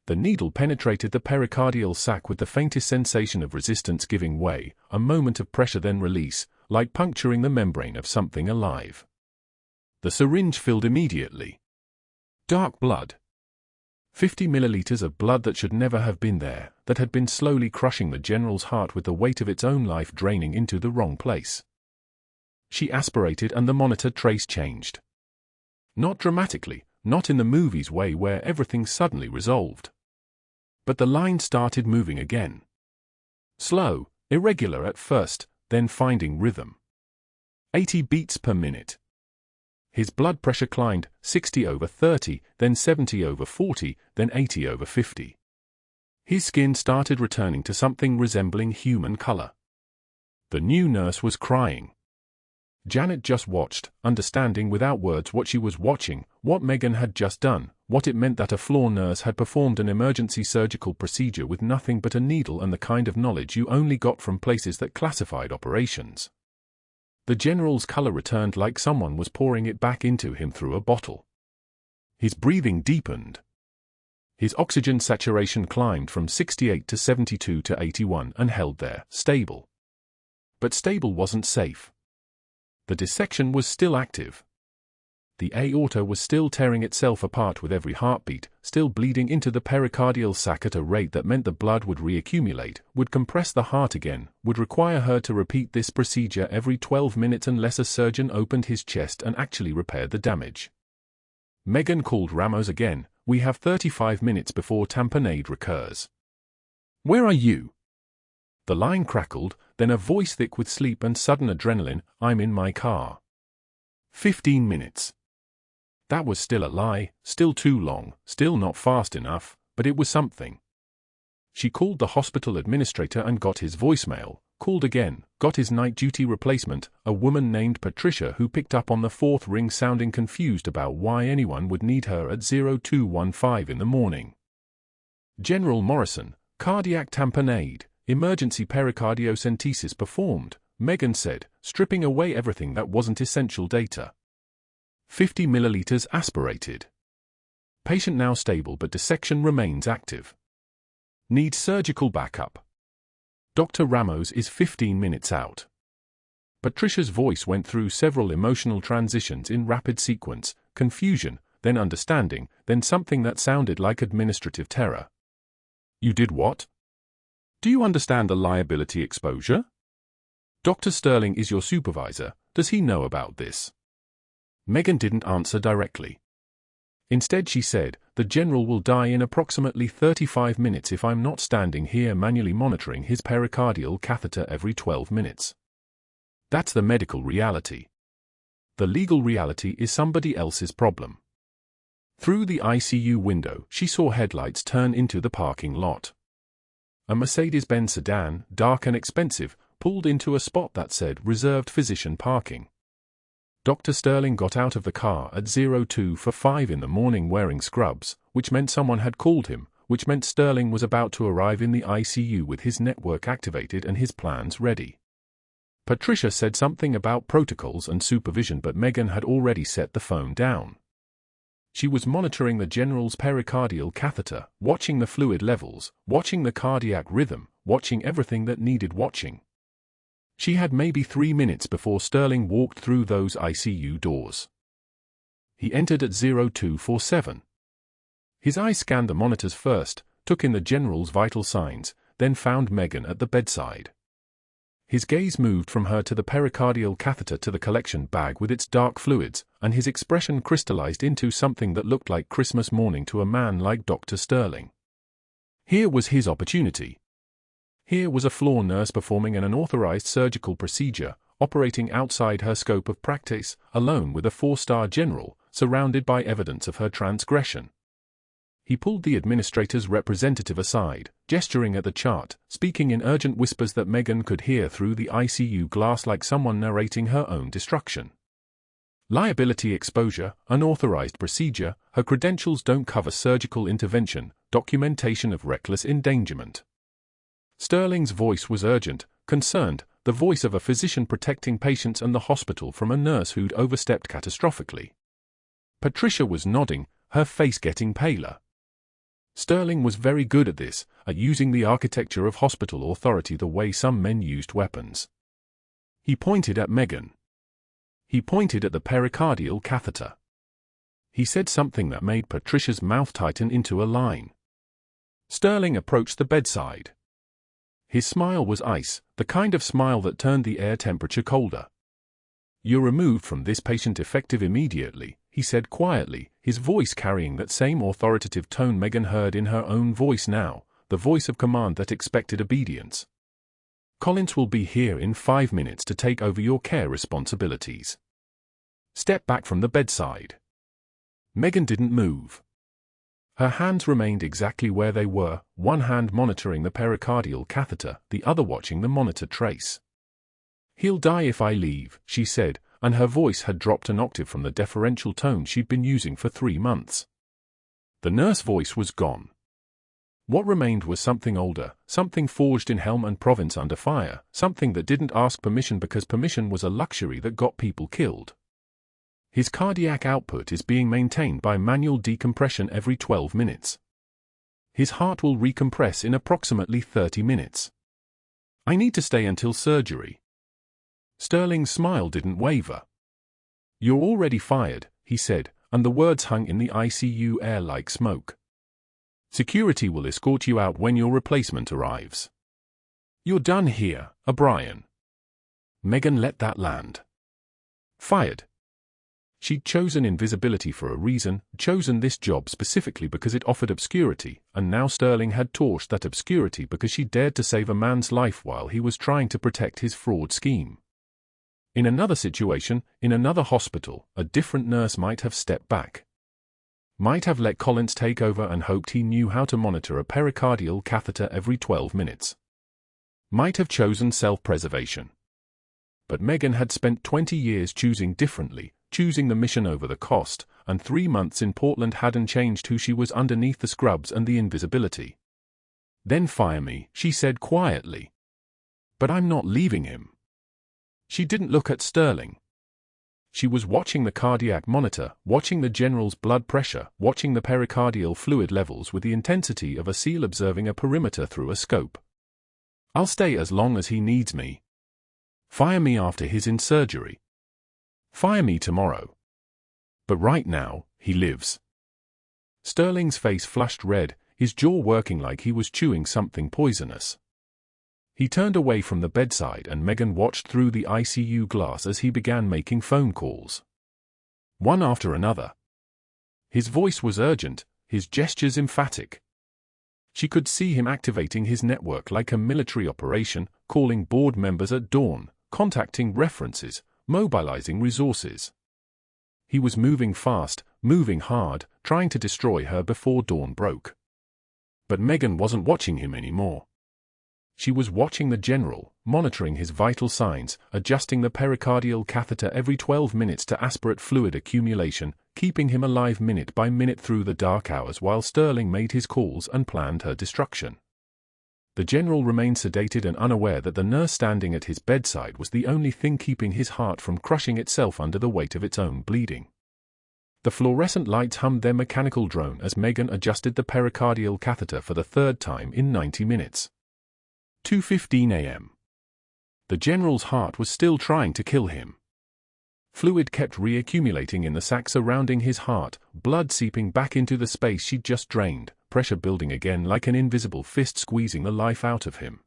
The needle penetrated the pericardial sac with the faintest sensation of resistance giving way, a moment of pressure then release, like puncturing the membrane of something alive. The syringe filled immediately. Dark blood. 50 milliliters of blood that should never have been there, that had been slowly crushing the general's heart with the weight of its own life draining into the wrong place. She aspirated and the monitor trace changed. Not dramatically, not in the movies way where everything suddenly resolved. But the line started moving again. Slow, irregular at first, then finding rhythm. 80 beats per minute. His blood pressure climbed, 60/30, then 70/40, then 80/50. His skin started returning to something resembling human color. The new nurse was crying. Janet just watched, understanding without words what she was watching, what Megan had just done, what it meant that a floor nurse had performed an emergency surgical procedure with nothing but a needle and the kind of knowledge you only got from places that classified operations. The general's color returned like someone was pouring it back into him through a bottle. His breathing deepened. His oxygen saturation climbed from 68 to 72 to 81 and held there, stable. But stable wasn't safe. The dissection was still active. The aorta was still tearing itself apart with every heartbeat, still bleeding into the pericardial sac at a rate that meant the blood would reaccumulate, would compress the heart again, would require her to repeat this procedure every 12 minutes unless a surgeon opened his chest and actually repaired the damage. Megan called Ramos again. "We have 35 minutes before tamponade recurs." "Where are you?" The line crackled, then a voice thick with sleep and sudden adrenaline, "I'm in my car." 15 minutes. That was still a lie, still too long, still not fast enough, but it was something. She called the hospital administrator and got his voicemail, called again, got his night duty replacement, a woman named Patricia who picked up on the fourth ring sounding confused about why anyone would need her at 0215 in the morning. "General Morrison, cardiac tamponade, emergency pericardiocentesis performed," Megan said, stripping away everything that wasn't essential data. 50 milliliters aspirated. Patient now stable but dissection remains active. Needs surgical backup. Dr. Ramos is 15 minutes out. Patricia's voice went through several emotional transitions in rapid sequence, confusion, then understanding, then something that sounded like administrative terror. "You did what? Do you understand the liability exposure? Dr. Sterling is your supervisor. Does he know about this?" Megan didn't answer directly. Instead she said, "The general will die in approximately 35 minutes if I'm not standing here manually monitoring his pericardial catheter every 12 minutes. That's the medical reality. The legal reality is somebody else's problem." Through the ICU window, she saw headlights turn into the parking lot. A Mercedes-Benz sedan, dark and expensive, pulled into a spot that said reserved physician parking. Dr. Sterling got out of the car at 02:45 in the morning wearing scrubs, which meant someone had called him, which meant Sterling was about to arrive in the ICU with his network activated and his plans ready. Patricia said something about protocols and supervision, but Megan had already set the phone down. She was monitoring the general's pericardial catheter, watching the fluid levels, watching the cardiac rhythm, watching everything that needed watching. She had maybe 3 minutes before Sterling walked through those ICU doors. He entered at 0247. His eyes scanned the monitors first, took in the general's vital signs, then found Megan at the bedside. His gaze moved from her to the pericardial catheter to the collection bag with its dark fluids, and his expression crystallized into something that looked like Christmas morning to a man like Dr. Sterling. Here was his opportunity. Here was a floor nurse performing an unauthorized surgical procedure, operating outside her scope of practice, alone with a 4-star general, surrounded by evidence of her transgression. He pulled the administrator's representative aside, gesturing at the chart, speaking in urgent whispers that Megan could hear through the ICU glass like someone narrating her own destruction. "Liability exposure, unauthorized procedure, her credentials don't cover surgical intervention, documentation of reckless endangerment." Sterling's voice was urgent, concerned, the voice of a physician protecting patients and the hospital from a nurse who'd overstepped catastrophically. Patricia was nodding, her face getting paler. Sterling was very good at this, at using the architecture of hospital authority the way some men used weapons. He pointed at Megan. He pointed at the pericardial catheter. He said something that made Patricia's mouth tighten into a line. Sterling approached the bedside. His smile was ice, the kind of smile that turned the air temperature colder. "You're removed from this patient effective immediately," he said quietly, his voice carrying that same authoritative tone Megan heard in her own voice now, the voice of command that expected obedience. "Collins will be here in 5 minutes to take over your care responsibilities. Step back from the bedside." Megan didn't move. Her hands remained exactly where they were, one hand monitoring the pericardial catheter, the other watching the monitor trace. "He'll die if I leave," she said, and her voice had dropped an octave from the deferential tone she'd been using for 3 months. The nurse voice was gone. What remained was something older, something forged in Helm and Province under fire, something that didn't ask permission because permission was a luxury that got people killed. His cardiac output is being maintained by manual decompression every 12 minutes. His heart will recompress in approximately 30 minutes. I need to stay until surgery. Sterling's smile didn't waver. You're already fired, he said, and the words hung in the ICU air like smoke. Security will escort you out when your replacement arrives. You're done here, O'Brien. Megan let that land. Fired. She'd chosen invisibility for a reason, chosen this job specifically because it offered obscurity, and now Sterling had torched that obscurity because she dared to save a man's life while he was trying to protect his fraud scheme. In another situation, in another hospital, a different nurse might have stepped back. Might have let Collins take over and hoped he knew how to monitor a pericardial catheter every 12 minutes. Might have chosen self-preservation. But Megan had spent 20 years choosing differently, choosing the mission over the cost, and 3 months in Portland hadn't changed who she was underneath the scrubs and the invisibility. Then fire me, she said quietly. But I'm not leaving him. She didn't look at Sterling. She was watching the cardiac monitor, watching the general's blood pressure, watching the pericardial fluid levels with the intensity of a seal observing a perimeter through a scope. I'll stay as long as he needs me. Fire me after his in-surgery. Fire me tomorrow. But right now, he lives. Sterling's face flushed red, his jaw working like he was chewing something poisonous. He turned away from the bedside and Megan watched through the ICU glass as he began making phone calls. One after another. His voice was urgent, his gestures emphatic. She could see him activating his network like a military operation, calling board members at dawn, contacting references, mobilizing resources. He was moving fast, moving hard, trying to destroy her before dawn broke. But Megan wasn't watching him anymore. She was watching the general, monitoring his vital signs, adjusting the pericardial catheter every 12 minutes to aspirate fluid accumulation, keeping him alive minute by minute through the dark hours while Sterling made his calls and planned her destruction. The general remained sedated and unaware that the nurse standing at his bedside was the only thing keeping his heart from crushing itself under the weight of its own bleeding. The fluorescent lights hummed their mechanical drone as Megan adjusted the pericardial catheter for the third time in 90 minutes. 2:15 a.m. The general's heart was still trying to kill him. Fluid kept reaccumulating in the sac surrounding his heart, blood seeping back into the space she'd just drained, pressure building again like an invisible fist squeezing the life out of him.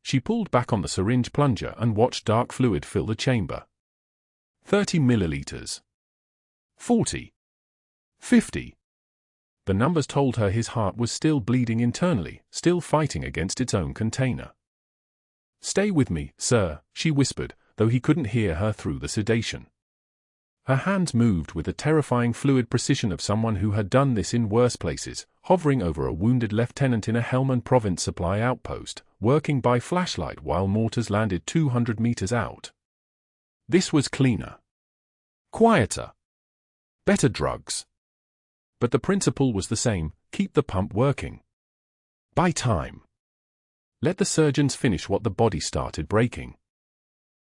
She pulled back on the syringe plunger and watched dark fluid fill the chamber. 30 milliliters. 40. 50. The numbers told her his heart was still bleeding internally, still fighting against its own container. "Stay with me, sir," she whispered, though he couldn't hear her through the sedation. Her hands moved with the terrifying fluid precision of someone who had done this in worse places, hovering over a wounded lieutenant in a Helmand Province supply outpost, working by flashlight while mortars landed 200 meters out. This was cleaner. Quieter. Better drugs. But the principle was the same: keep the pump working. Buy time. Let the surgeons finish what the body started breaking.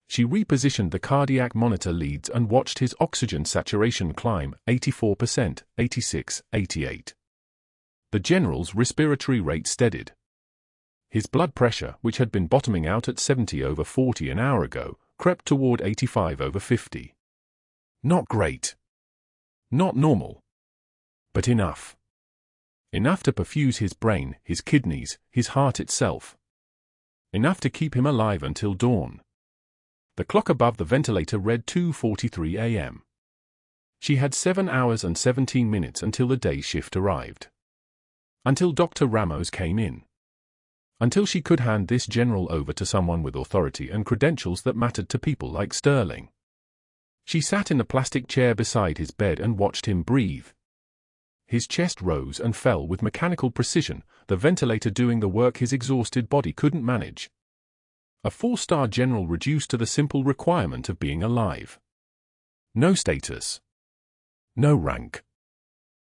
She repositioned the cardiac monitor leads and watched his oxygen saturation climb, 84%, 86, 88. The general's respiratory rate steadied. His blood pressure, which had been bottoming out at 70/40 an hour ago, crept toward 85/50. Not great. Not normal. But enough. Enough to perfuse his brain, his kidneys, his heart itself. Enough to keep him alive until dawn. The clock above the ventilator read 2:43 a.m. She had 7 hours and 17 minutes until the day shift arrived. Until Dr. Ramos came in. Until she could hand this general over to someone with authority and credentials that mattered to people like Sterling. She sat in the plastic chair beside his bed and watched him breathe. His chest rose and fell with mechanical precision, the ventilator doing the work his exhausted body couldn't manage. A 4-star general reduced to the simple requirement of being alive. No status. No rank.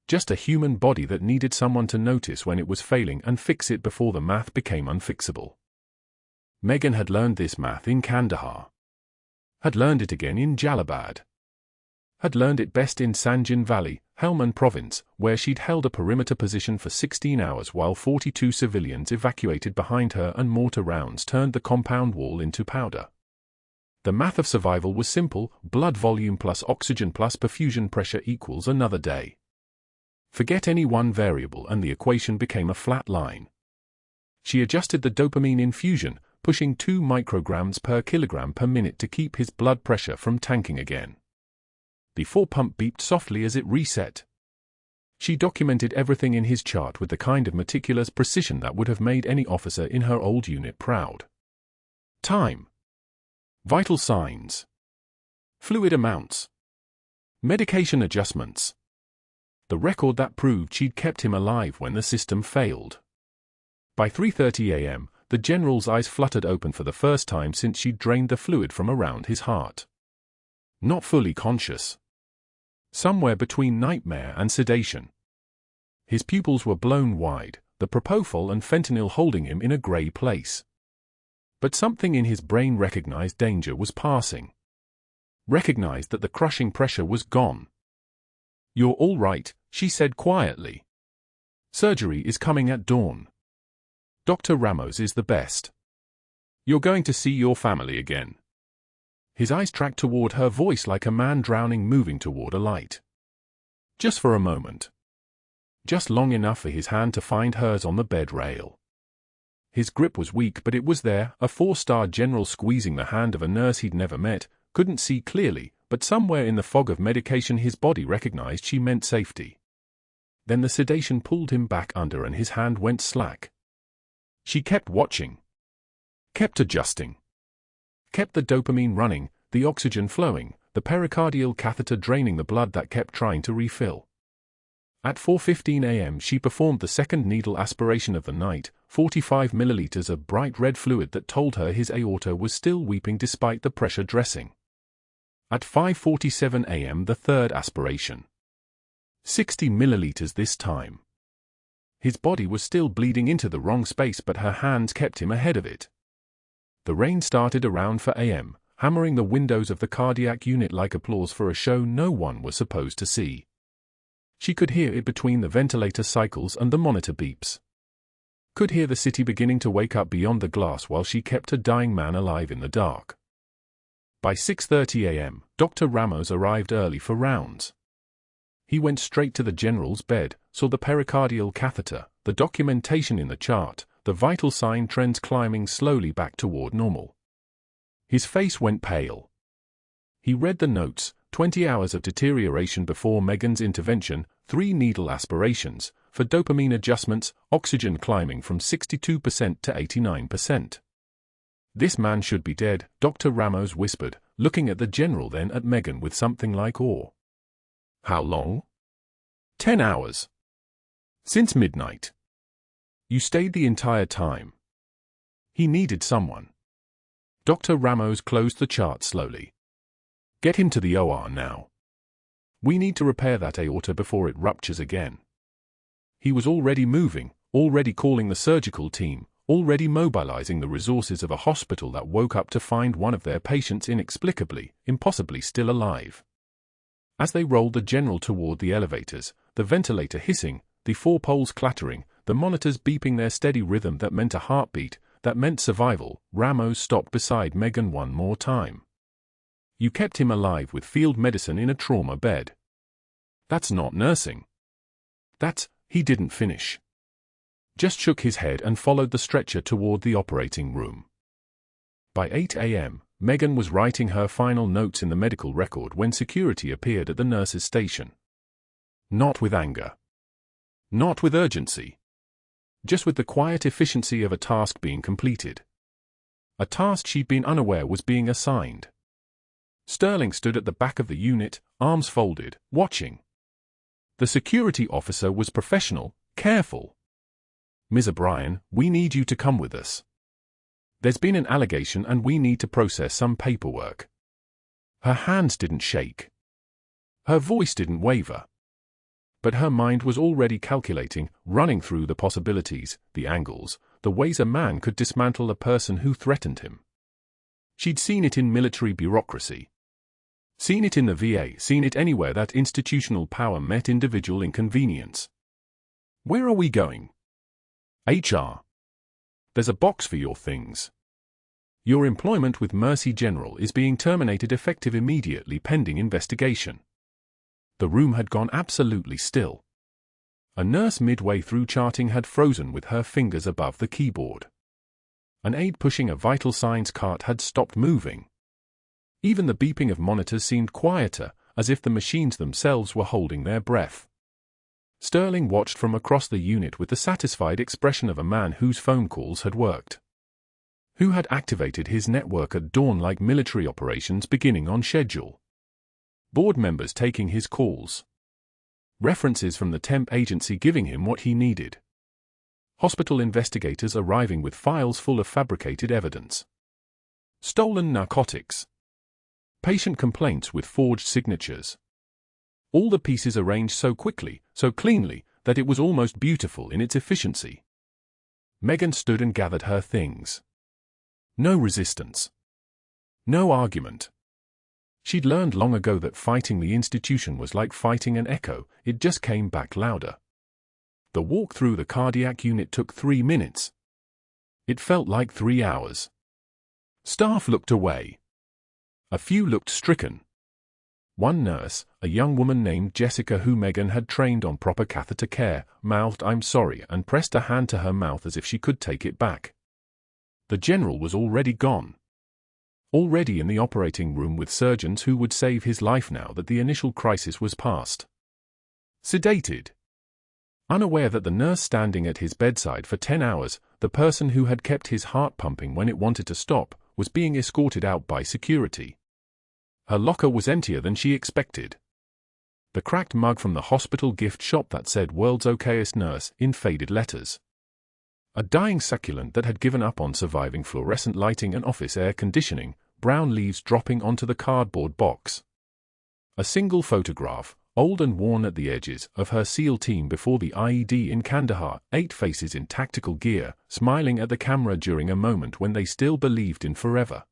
Just a human body that needed someone to notice when it was failing and fix it before the math became unfixable. Megan had learned this math in Kandahar. Had learned it again in Jalabad. Had learned it best in Sanjin Valley, Helmand Province, where she'd held a perimeter position for 16 hours while 42 civilians evacuated behind her and mortar rounds turned the compound wall into powder. The math of survival was simple: blood volume plus oxygen plus perfusion pressure equals another day. Forget any one variable and the equation became a flat line. She adjusted the dopamine infusion, pushing 2 micrograms per kilogram per minute to keep his blood pressure from tanking again. The 4-pump beeped softly as it reset. She documented everything in his chart with the kind of meticulous precision that would have made any officer in her old unit proud. Time. Vital signs. Fluid amounts. Medication adjustments. The record that proved she'd kept him alive when the system failed. By 3:30 a.m., the general's eyes fluttered open for the first time since she'd drained the fluid from around his heart. Not fully conscious. Somewhere between nightmare and sedation. His pupils were blown wide, the propofol and fentanyl holding him in a grey place. But something in his brain recognized danger was passing. Recognized that the crushing pressure was gone. "You're all right," she said quietly. "Surgery is coming at dawn. Dr. Ramos is the best. You're going to see your family again." His eyes tracked toward her voice like a man drowning moving toward a light. Just for a moment. Just long enough for his hand to find hers on the bed rail. His grip was weak, but it was there, a 4-star general squeezing the hand of a nurse he'd never met, couldn't see clearly, but somewhere in the fog of medication his body recognized she meant safety. Then the sedation pulled him back under and his hand went slack. She kept watching. Kept adjusting. Kept the dopamine running, the oxygen flowing, the pericardial catheter draining the blood that kept trying to refill. At 4:15 a.m. she performed the second needle aspiration of the night, 45 milliliters of bright red fluid that told her his aorta was still weeping despite the pressure dressing. At 5:47 a.m. the third aspiration. 60 milliliters this time. His body was still bleeding into the wrong space, but her hands kept him ahead of it. The rain started around 4 a.m., hammering the windows of the cardiac unit like applause for a show no one was supposed to see. She could hear it between the ventilator cycles and the monitor beeps. Could hear the city beginning to wake up beyond the glass while she kept a dying man alive in the dark. By 6:30 a.m., Dr. Ramos arrived early for rounds. He went straight to the general's bed, saw the pericardial catheter, the documentation in the chart, the vital sign trends climbing slowly back toward normal. His face went pale. He read the notes: 20 hours of deterioration before Megan's intervention, 3 needle aspirations, for dopamine adjustments, oxygen climbing from 62% to 89%. "This man should be dead," Dr. Ramos whispered, looking at the general then at Megan with something like awe. "How long?" 10 hours. Since midnight. You stayed the entire time." He needed someone. Dr. Ramos closed the chart slowly. "Get him to the OR now. We need to repair that aorta before it ruptures again." He was already moving, already calling the surgical team, already mobilizing the resources of a hospital that woke up to find one of their patients inexplicably, impossibly still alive. As they rolled the general toward the elevators, the ventilator hissing, the 4 poles clattering, the monitors beeping their steady rhythm that meant a heartbeat, that meant survival, Ramos stopped beside Megan one more time. "You kept him alive with field medicine in a trauma bed. That's not nursing. That's..." He didn't finish. Just shook his head and followed the stretcher toward the operating room. By 8 a.m., Megan was writing her final notes in the medical record when security appeared at the nurse's station. Not with anger. Not with urgency. Just with the quiet efficiency of a task being completed. A task she'd been unaware was being assigned. Sterling stood at the back of the unit, arms folded, watching. The security officer was professional, careful. "Ms. O'Brien, we need you to come with us. There's been an allegation and we need to process some paperwork." Her hands didn't shake. Her voice didn't waver. But her mind was already calculating, running through the possibilities, the angles, the ways a man could dismantle a person who threatened him. She'd seen it in military bureaucracy. Seen it in the VA, seen it anywhere that institutional power met individual inconvenience. Where are we going? HR. There's a box for your things. Your employment with Mercy General is being terminated effective immediately pending investigation. The room had gone absolutely still. A nurse midway through charting had frozen with her fingers above the keyboard. An aide pushing a vital signs cart had stopped moving. Even the beeping of monitors seemed quieter, as if the machines themselves were holding their breath. Sterling watched from across the unit with the satisfied expression of a man whose phone calls had worked. Who had activated his network at dawn like military operations beginning on schedule. Board members taking his calls. References from the temp agency giving him what he needed. Hospital investigators arriving with files full of fabricated evidence. Stolen narcotics. Patient complaints with forged signatures. All the pieces arranged so quickly, so cleanly, that it was almost beautiful in its efficiency. Megan stood and gathered her things. No resistance. No argument. She'd learned long ago that fighting the institution was like fighting an echo, it just came back louder. The walk through the cardiac unit took 3 minutes. It felt like 3 hours. Staff looked away. A few looked stricken. One nurse, a young woman named Jessica who Megan had trained on proper catheter care, mouthed "I'm sorry" and pressed a hand to her mouth as if she could take it back. The general was already gone. Already in the operating room with surgeons who would save his life now that the initial crisis was past. Sedated. Unaware that the nurse standing at his bedside for 10 hours, the person who had kept his heart pumping when it wanted to stop, was being escorted out by security. Her locker was emptier than she expected. The cracked mug from the hospital gift shop that said "World's Okayest Nurse" in faded letters. A dying succulent that had given up on surviving fluorescent lighting and office air conditioning, brown leaves dropping onto the cardboard box. A single photograph, old and worn at the edges, of her SEAL team before the IED in Kandahar, 8 faces in tactical gear, smiling at the camera during a moment when they still believed in forever.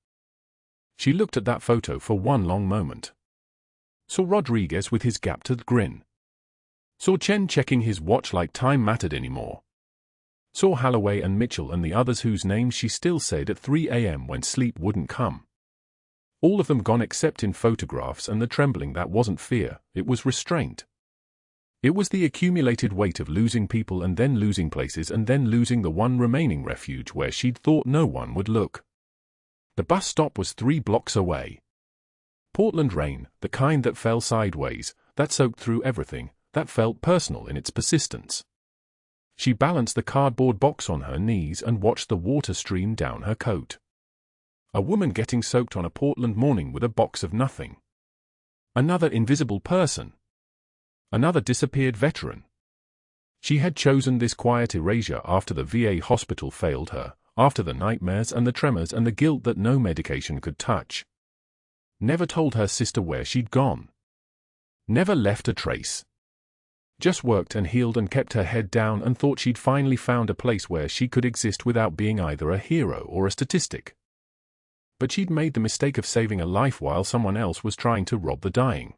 She looked at that photo for one long moment. Saw Rodriguez with his gap-toothed grin. Saw Chen checking his watch like time mattered anymore. Saw Holloway and Mitchell and the others whose names she still said at 3 a.m. when sleep wouldn't come. All of them gone except in photographs, and the trembling that wasn't fear, it was restraint. It was the accumulated weight of losing people and then losing places and then losing the one remaining refuge where she'd thought no one would look. The bus stop was 3 blocks away. Portland rain, the kind that fell sideways, that soaked through everything, that felt personal in its persistence. She balanced the cardboard box on her knees and watched the water stream down her coat. A woman getting soaked on a Portland morning with a box of nothing. Another invisible person. Another disappeared veteran. She had chosen this quiet erasure after the VA hospital failed her, after the nightmares and the tremors and the guilt that no medication could touch. Never told her sister where she'd gone. Never left a trace. Just worked and healed and kept her head down and thought she'd finally found a place where she could exist without being either a hero or a statistic. But she'd made the mistake of saving a life while someone else was trying to rob the dying.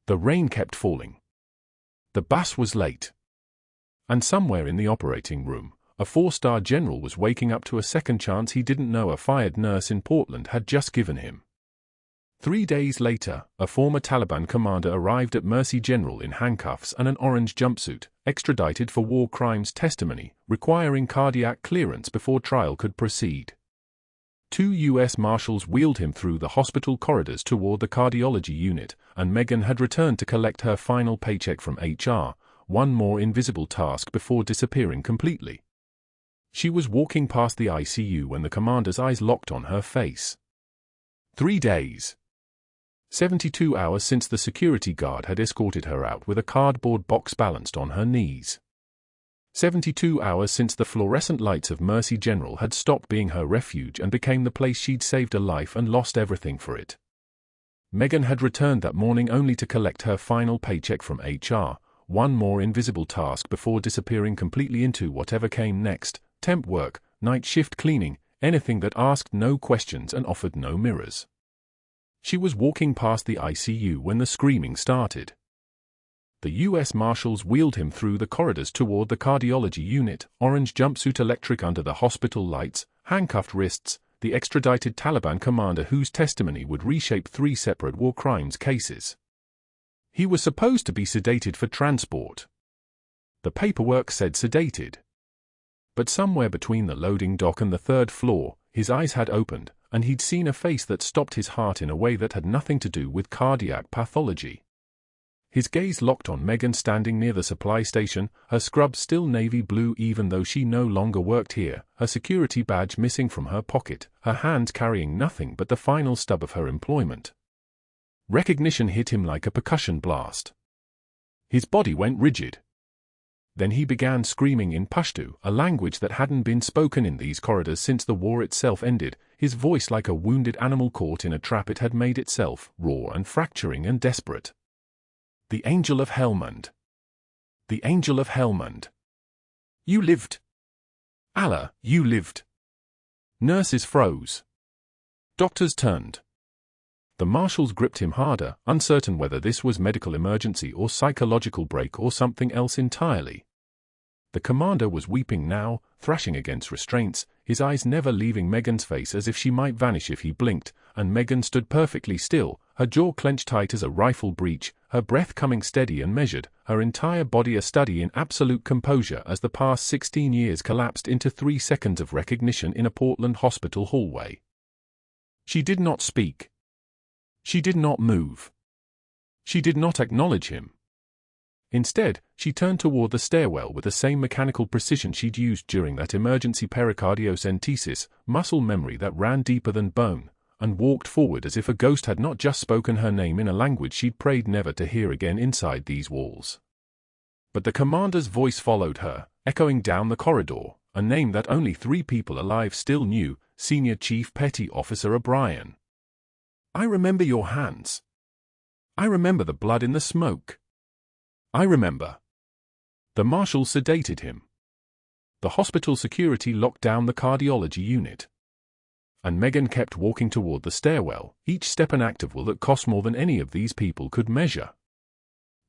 The rain kept falling. The bus was late. And somewhere in the operating room, a 4-star general was waking up to a second chance he didn't know a fired nurse in Portland had just given him. 3 days later, a former Taliban commander arrived at Mercy General in handcuffs and an orange jumpsuit, extradited for war crimes testimony, requiring cardiac clearance before trial could proceed. 2 U.S. Marshals wheeled him through the hospital corridors toward the cardiology unit, and Megan had returned to collect her final paycheck from HR, one more invisible task before disappearing completely. She was walking past the ICU when the commander's eyes locked on her face. 3 days. 72 hours since the security guard had escorted her out with a cardboard box balanced on her knees. 72 hours since the fluorescent lights of Mercy General had stopped being her refuge and became the place she'd saved a life and lost everything for it. Megan had returned that morning only to collect her final paycheck from HR, one more invisible task before disappearing completely into whatever came next, temp work, night shift cleaning, anything that asked no questions and offered no mirrors. She was walking past the ICU when the screaming started. The U.S. Marshals wheeled him through the corridors toward the cardiology unit, orange jumpsuit electric under the hospital lights, handcuffed wrists, the extradited Taliban commander whose testimony would reshape 3 separate war crimes cases. He was supposed to be sedated for transport. The paperwork said sedated. But somewhere between the loading dock and the 3rd floor, his eyes had opened, and he'd seen a face that stopped his heart in a way that had nothing to do with cardiac pathology. His gaze locked on Megan standing near the supply station, her scrubs still navy blue even though she no longer worked here, her security badge missing from her pocket, her hands carrying nothing but the final stub of her employment. Recognition hit him like a percussion blast. His body went rigid. Then he began screaming in Pashto, a language that hadn't been spoken in these corridors since the war itself ended, his voice like a wounded animal caught in a trap it had made itself, raw and fracturing and desperate. The Angel of Helmand. The Angel of Helmand. You lived. Allah, you lived. Nurses froze. Doctors turned. The marshals gripped him harder, uncertain whether this was medical emergency or psychological break or something else entirely. The commander was weeping now, thrashing against restraints, his eyes never leaving Megan's face as if she might vanish if he blinked, and Megan stood perfectly still, her jaw clenched tight as a rifle breech, her breath coming steady and measured, her entire body a study in absolute composure as the past 16 years collapsed into 3 seconds of recognition in a Portland hospital hallway. She did not speak. She did not move. She did not acknowledge him. Instead, she turned toward the stairwell with the same mechanical precision she'd used during that emergency pericardiocentesis, muscle memory that ran deeper than bone, and walked forward as if a ghost had not just spoken her name in a language she'd prayed never to hear again inside these walls. But the commander's voice followed her, echoing down the corridor, a name that only 3 people alive still knew, Senior Chief Petty Officer O'Brien. I remember your hands. I remember the blood in the smoke. I remember. The marshal sedated him. The hospital security locked down the cardiology unit. And Megan kept walking toward the stairwell, each step an act of will that cost more than any of these people could measure.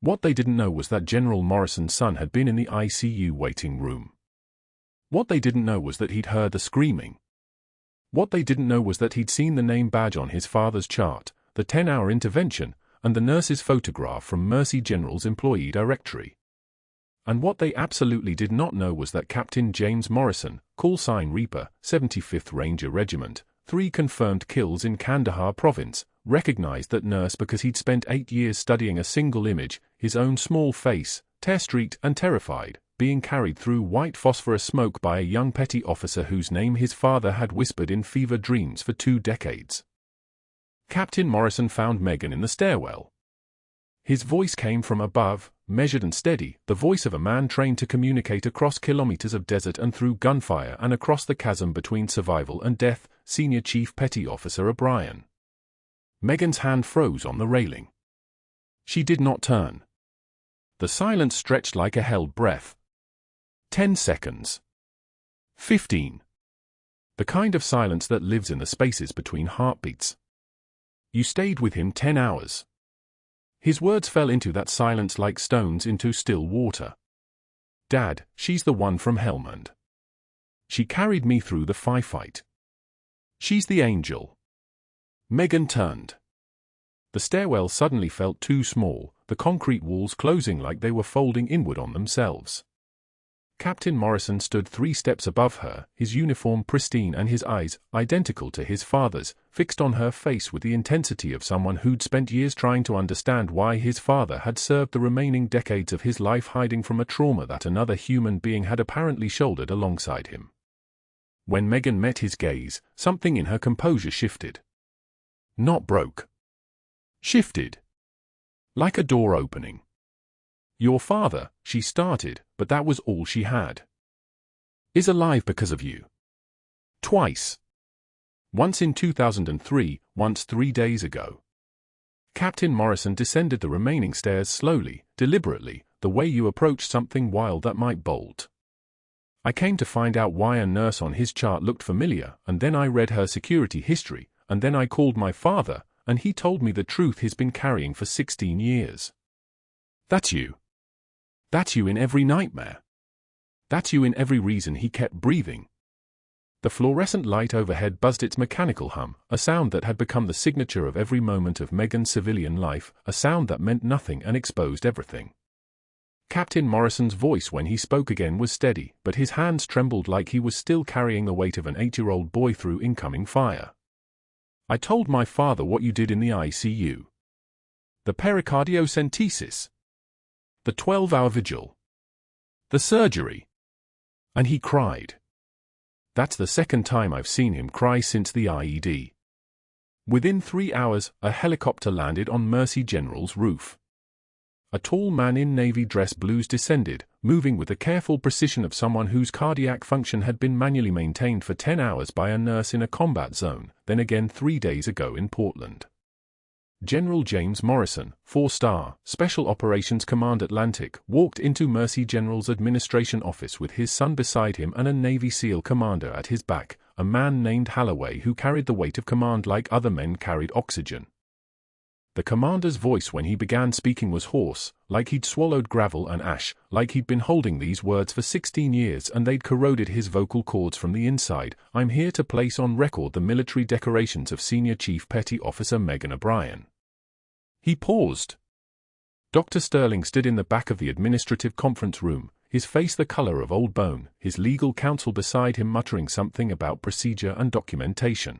What they didn't know was that General Morrison's son had been in the ICU waiting room. What they didn't know was that he'd heard the screaming. What they didn't know was that he'd seen the name badge on his father's chart, the 10-hour intervention, and the nurse's photograph from Mercy General's employee directory. And what they absolutely did not know was that Captain James Morrison, call sign Reaper, 75th Ranger Regiment, 3 confirmed kills in Kandahar province, recognized that nurse because he'd spent 8 years studying a single image, his own small face, tear-streaked and terrified, being carried through white phosphorus smoke by a young petty officer whose name his father had whispered in fever dreams for 2 decades. Captain Morrison found Megan in the stairwell. His voice came from above, measured and steady, the voice of a man trained to communicate across kilometers of desert and through gunfire and across the chasm between survival and death, Senior Chief Petty Officer O'Brien. Megan's hand froze on the railing. She did not turn. The silence stretched like a held breath. 10 seconds. 15. The kind of silence that lives in the spaces between heartbeats. You stayed with him 10 hours. His words fell into that silence like stones into still water. Dad, she's the one from Helmand. She carried me through the firefight. She's the angel. Megan turned. The stairwell suddenly felt too small, the concrete walls closing like they were folding inward on themselves. Captain Morrison stood 3 steps above her, his uniform pristine and his eyes, identical to his father's, fixed on her face with the intensity of someone who'd spent years trying to understand why his father had served the remaining decades of his life hiding from a trauma that another human being had apparently shouldered alongside him. When Megan met his gaze, something in her composure shifted. Not broke. Shifted. Like a door opening. Your father, she started, but that was all she had. Is alive because of you. Twice. Once in 2003, once 3 days ago. Captain Morrison descended the remaining stairs slowly, deliberately, the way you approach something wild that might bolt. I came to find out why a nurse on his chart looked familiar, and then I read her security history, and then I called my father, and he told me the truth he's been carrying for 16 years. That's you. That's you in every nightmare. That's you in every reason he kept breathing. The fluorescent light overhead buzzed its mechanical hum, a sound that had become the signature of every moment of Megan's civilian life, a sound that meant nothing and exposed everything. Captain Morrison's voice when he spoke again was steady, but his hands trembled like he was still carrying the weight of an 8-year-old boy through incoming fire. I told my father what you did in the ICU. The pericardiocentesis. The 12-hour vigil. The surgery. And he cried. That's the second time I've seen him cry since the IED. Within 3 hours, a helicopter landed on Mercy General's roof. A tall man in navy dress blues descended, moving with the careful precision of someone whose cardiac function had been manually maintained for 10 hours by a nurse in a combat zone, then again 3 days ago in Portland. General James Morrison, 4-star, Special Operations Command Atlantic, walked into Mercy General's administration office with his son beside him and a Navy SEAL commander at his back, a man named Holloway who carried the weight of command like other men carried oxygen. The commander's voice when he began speaking was hoarse, like he'd swallowed gravel and ash, like he'd been holding these words for 16 years and they'd corroded his vocal cords from the inside. I'm here to place on record the military decorations of Senior Chief Petty Officer Megan O'Brien. He paused. Dr. Sterling stood in the back of the administrative conference room, his face the color of old bone, his legal counsel beside him muttering something about procedure and documentation.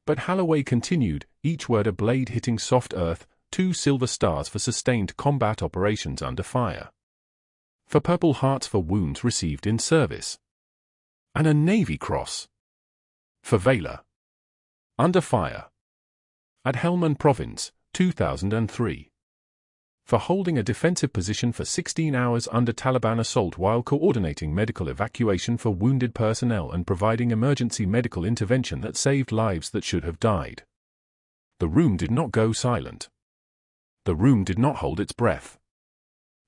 But Holloway continued, each word a blade hitting soft earth, 2 silver stars for sustained combat operations under fire. For Purple Hearts for wounds received in service. And a Navy Cross. For valor. Under fire. At Helmand Province, 2003. For holding a defensive position for 16 hours under Taliban assault while coordinating medical evacuation for wounded personnel and providing emergency medical intervention that saved lives that should have died. The room did not go silent. The room did not hold its breath.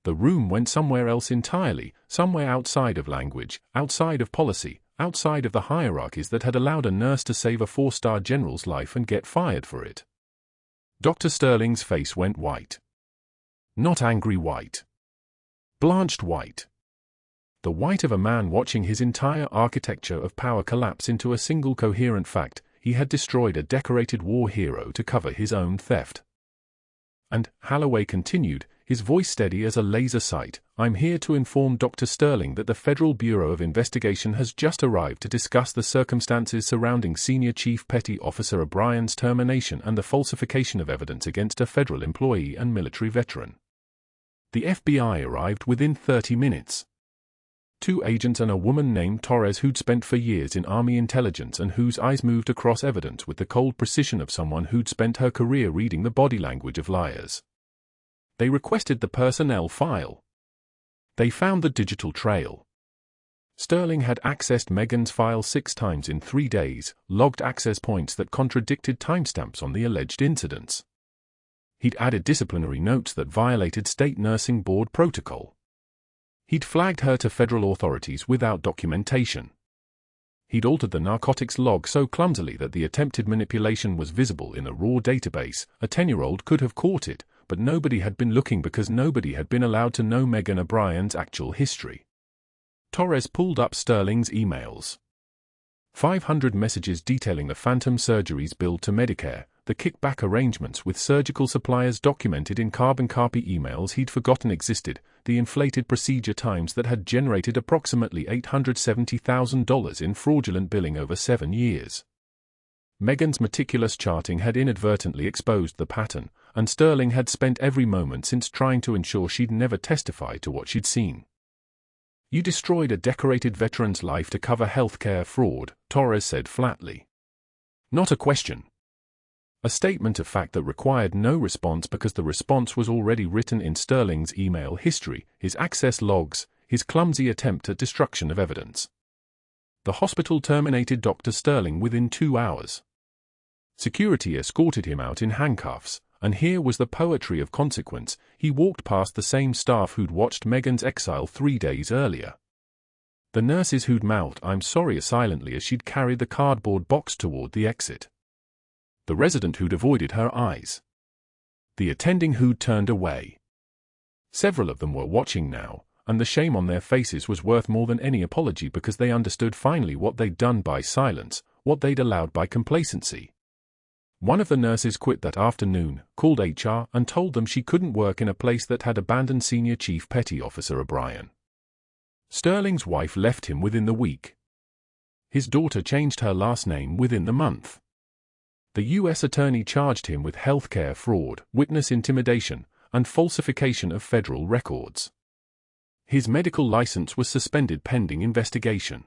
The room went somewhere else entirely, somewhere outside of language, outside of policy, outside of the hierarchies that had allowed a nurse to save a 4-star general's life and get fired for it. Dr. Sterling's face went white. Not angry white. Blanched white. The white of a man watching his entire architecture of power collapse into a single coherent fact: he had destroyed a decorated war hero to cover his own theft. And, Holloway continued, his voice steady as a laser sight, I'm here to inform Dr. Sterling that the Federal Bureau of Investigation has just arrived to discuss the circumstances surrounding Senior Chief Petty Officer O'Brien's termination and the falsification of evidence against a federal employee and military veteran. The FBI arrived within 30 minutes. 2 agents and a woman named Torres who'd spent for years in Army intelligence and whose eyes moved across evidence with the cold precision of someone who'd spent her career reading the body language of liars. They requested the personnel file. They found the digital trail. Sterling had accessed Megan's file 6 times in 3 days, logged access points that contradicted timestamps on the alleged incidents. He'd added disciplinary notes that violated state nursing board protocol. He'd flagged her to federal authorities without documentation. He'd altered the narcotics log so clumsily that the attempted manipulation was visible in a raw database. A 10-year-old could have caught it, but nobody had been looking because nobody had been allowed to know Megan O'Brien's actual history. Torres pulled up Sterling's emails. 500 messages detailing the phantom surgeries billed to Medicare, the kickback arrangements with surgical suppliers documented in carbon copy emails he'd forgotten existed, the inflated procedure times that had generated approximately $870,000 in fraudulent billing over 7 years. Megan's meticulous charting had inadvertently exposed the pattern, and Sterling had spent every moment since trying to ensure she'd never testify to what she'd seen. You destroyed a decorated veteran's life to cover healthcare fraud, Torres said flatly. Not a question. A statement of fact that required no response because the response was already written in Sterling's email history, his access logs, his clumsy attempt at destruction of evidence. The hospital terminated Dr. Sterling within 2 hours. Security escorted him out in handcuffs, and here was the poetry of consequence: he walked past the same staff who'd watched Megan's exile 3 days earlier. The nurses who'd mouthed "I'm sorry" silently as she'd carried the cardboard box toward the exit. The resident who'd avoided her eyes. The attending who'd turned away. Several of them were watching now, and the shame on their faces was worth more than any apology because they understood finally what they'd done by silence, what they'd allowed by complacency. One of the nurses quit that afternoon, called HR, and told them she couldn't work in a place that had abandoned Senior Chief Petty Officer O'Brien. Sterling's wife left him within the week. His daughter changed her last name within the month. The U.S. attorney charged him with healthcare fraud, witness intimidation, and falsification of federal records. His medical license was suspended pending investigation.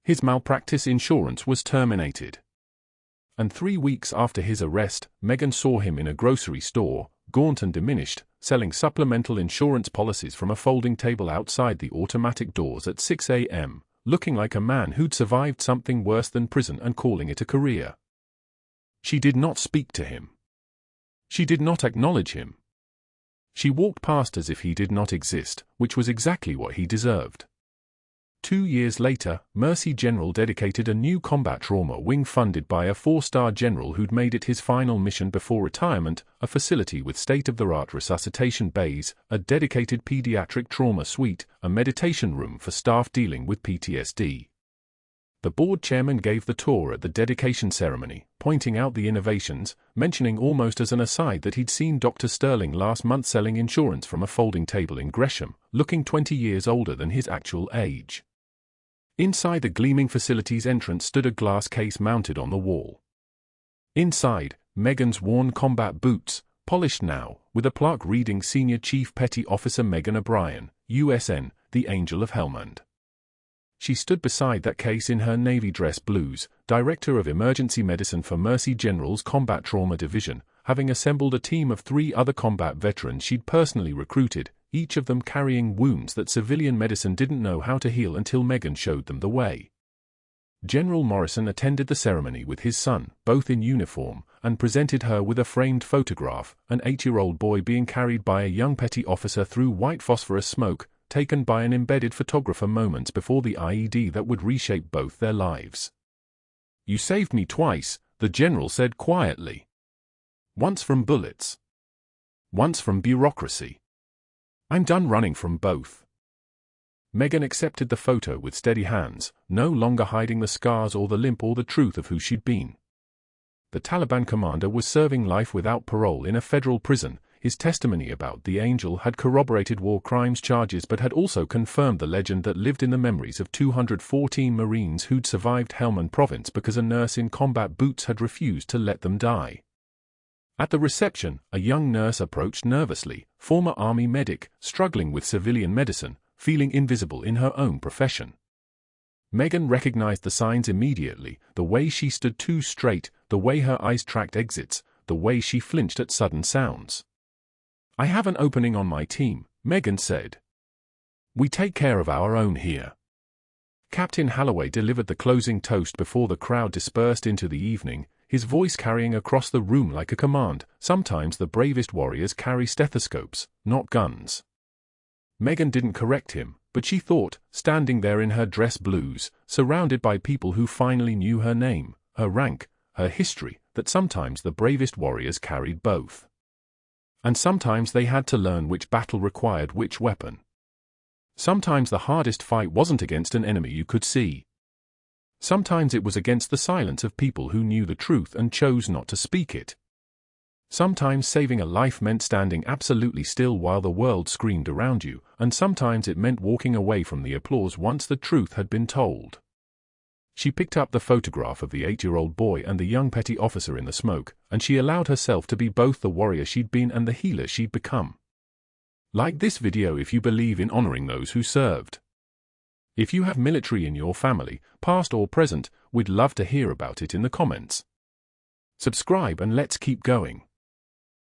His malpractice insurance was terminated. And 3 weeks after his arrest, Megan saw him in a grocery store, gaunt and diminished, selling supplemental insurance policies from a folding table outside the automatic doors at 6 a.m., looking like a man who'd survived something worse than prison and calling it a career. She did not speak to him. She did not acknowledge him. She walked past as if he did not exist, which was exactly what he deserved. 2 years later, Mercy General dedicated a new combat trauma wing funded by a 4-star general who'd made it his final mission before retirement, a facility with state-of-the-art resuscitation bays, a dedicated pediatric trauma suite, a meditation room for staff dealing with PTSD. The board chairman gave the tour at the dedication ceremony, pointing out the innovations, mentioning almost as an aside that he'd seen Dr. Sterling last month selling insurance from a folding table in Gresham, looking 20 years older than his actual age. Inside the gleaming facility's entrance stood a glass case mounted on the wall. Inside, Megan's worn combat boots, polished now, with a plaque reading Senior Chief Petty Officer Megan O'Brien, USN, the Angel of Helmand. She stood beside that case in her navy dress blues, Director of Emergency Medicine for Mercy General's Combat Trauma Division, having assembled a team of 3 other combat veterans she'd personally recruited, each of them carrying wounds that civilian medicine didn't know how to heal until Megan showed them the way. General Morrison attended the ceremony with his son, both in uniform, and presented her with a framed photograph, an 8-year-old boy being carried by a young petty officer through white phosphorus smoke, taken by an embedded photographer moments before the IED that would reshape both their lives. "You saved me twice," the general said quietly. "Once from bullets. Once from bureaucracy. I'm done running from both." Megan accepted the photo with steady hands, no longer hiding the scars or the limp or the truth of who she'd been. The Taliban commander was serving life without parole in a federal prison. His testimony about the Angel had corroborated war crimes charges but had also confirmed the legend that lived in the memories of 214 Marines who'd survived Helmand Province because a nurse in combat boots had refused to let them die. At the reception, a young nurse approached nervously, former Army medic, struggling with civilian medicine, feeling invisible in her own profession. Megan recognized the signs immediately, the way she stood too straight, the way her eyes tracked exits, the way she flinched at sudden sounds. "I have an opening on my team," Megan said. "We take care of our own here." Captain Holloway delivered the closing toast before the crowd dispersed into the evening, his voice carrying across the room like a command. Sometimes the bravest warriors carry stethoscopes, not guns. Megan didn't correct him, but she thought, standing there in her dress blues, surrounded by people who finally knew her name, her rank, her history, that sometimes the bravest warriors carried both. And sometimes they had to learn which battle required which weapon. Sometimes the hardest fight wasn't against an enemy you could see. Sometimes it was against the silence of people who knew the truth and chose not to speak it. Sometimes saving a life meant standing absolutely still while the world screamed around you, and sometimes it meant walking away from the applause once the truth had been told. She picked up the photograph of the 8-year-old boy and the young petty officer in the smoke, and she allowed herself to be both the warrior she'd been and the healer she'd become. Like this video if you believe in honoring those who served. If you have military in your family, past or present, we'd love to hear about it in the comments. Subscribe and let's keep going.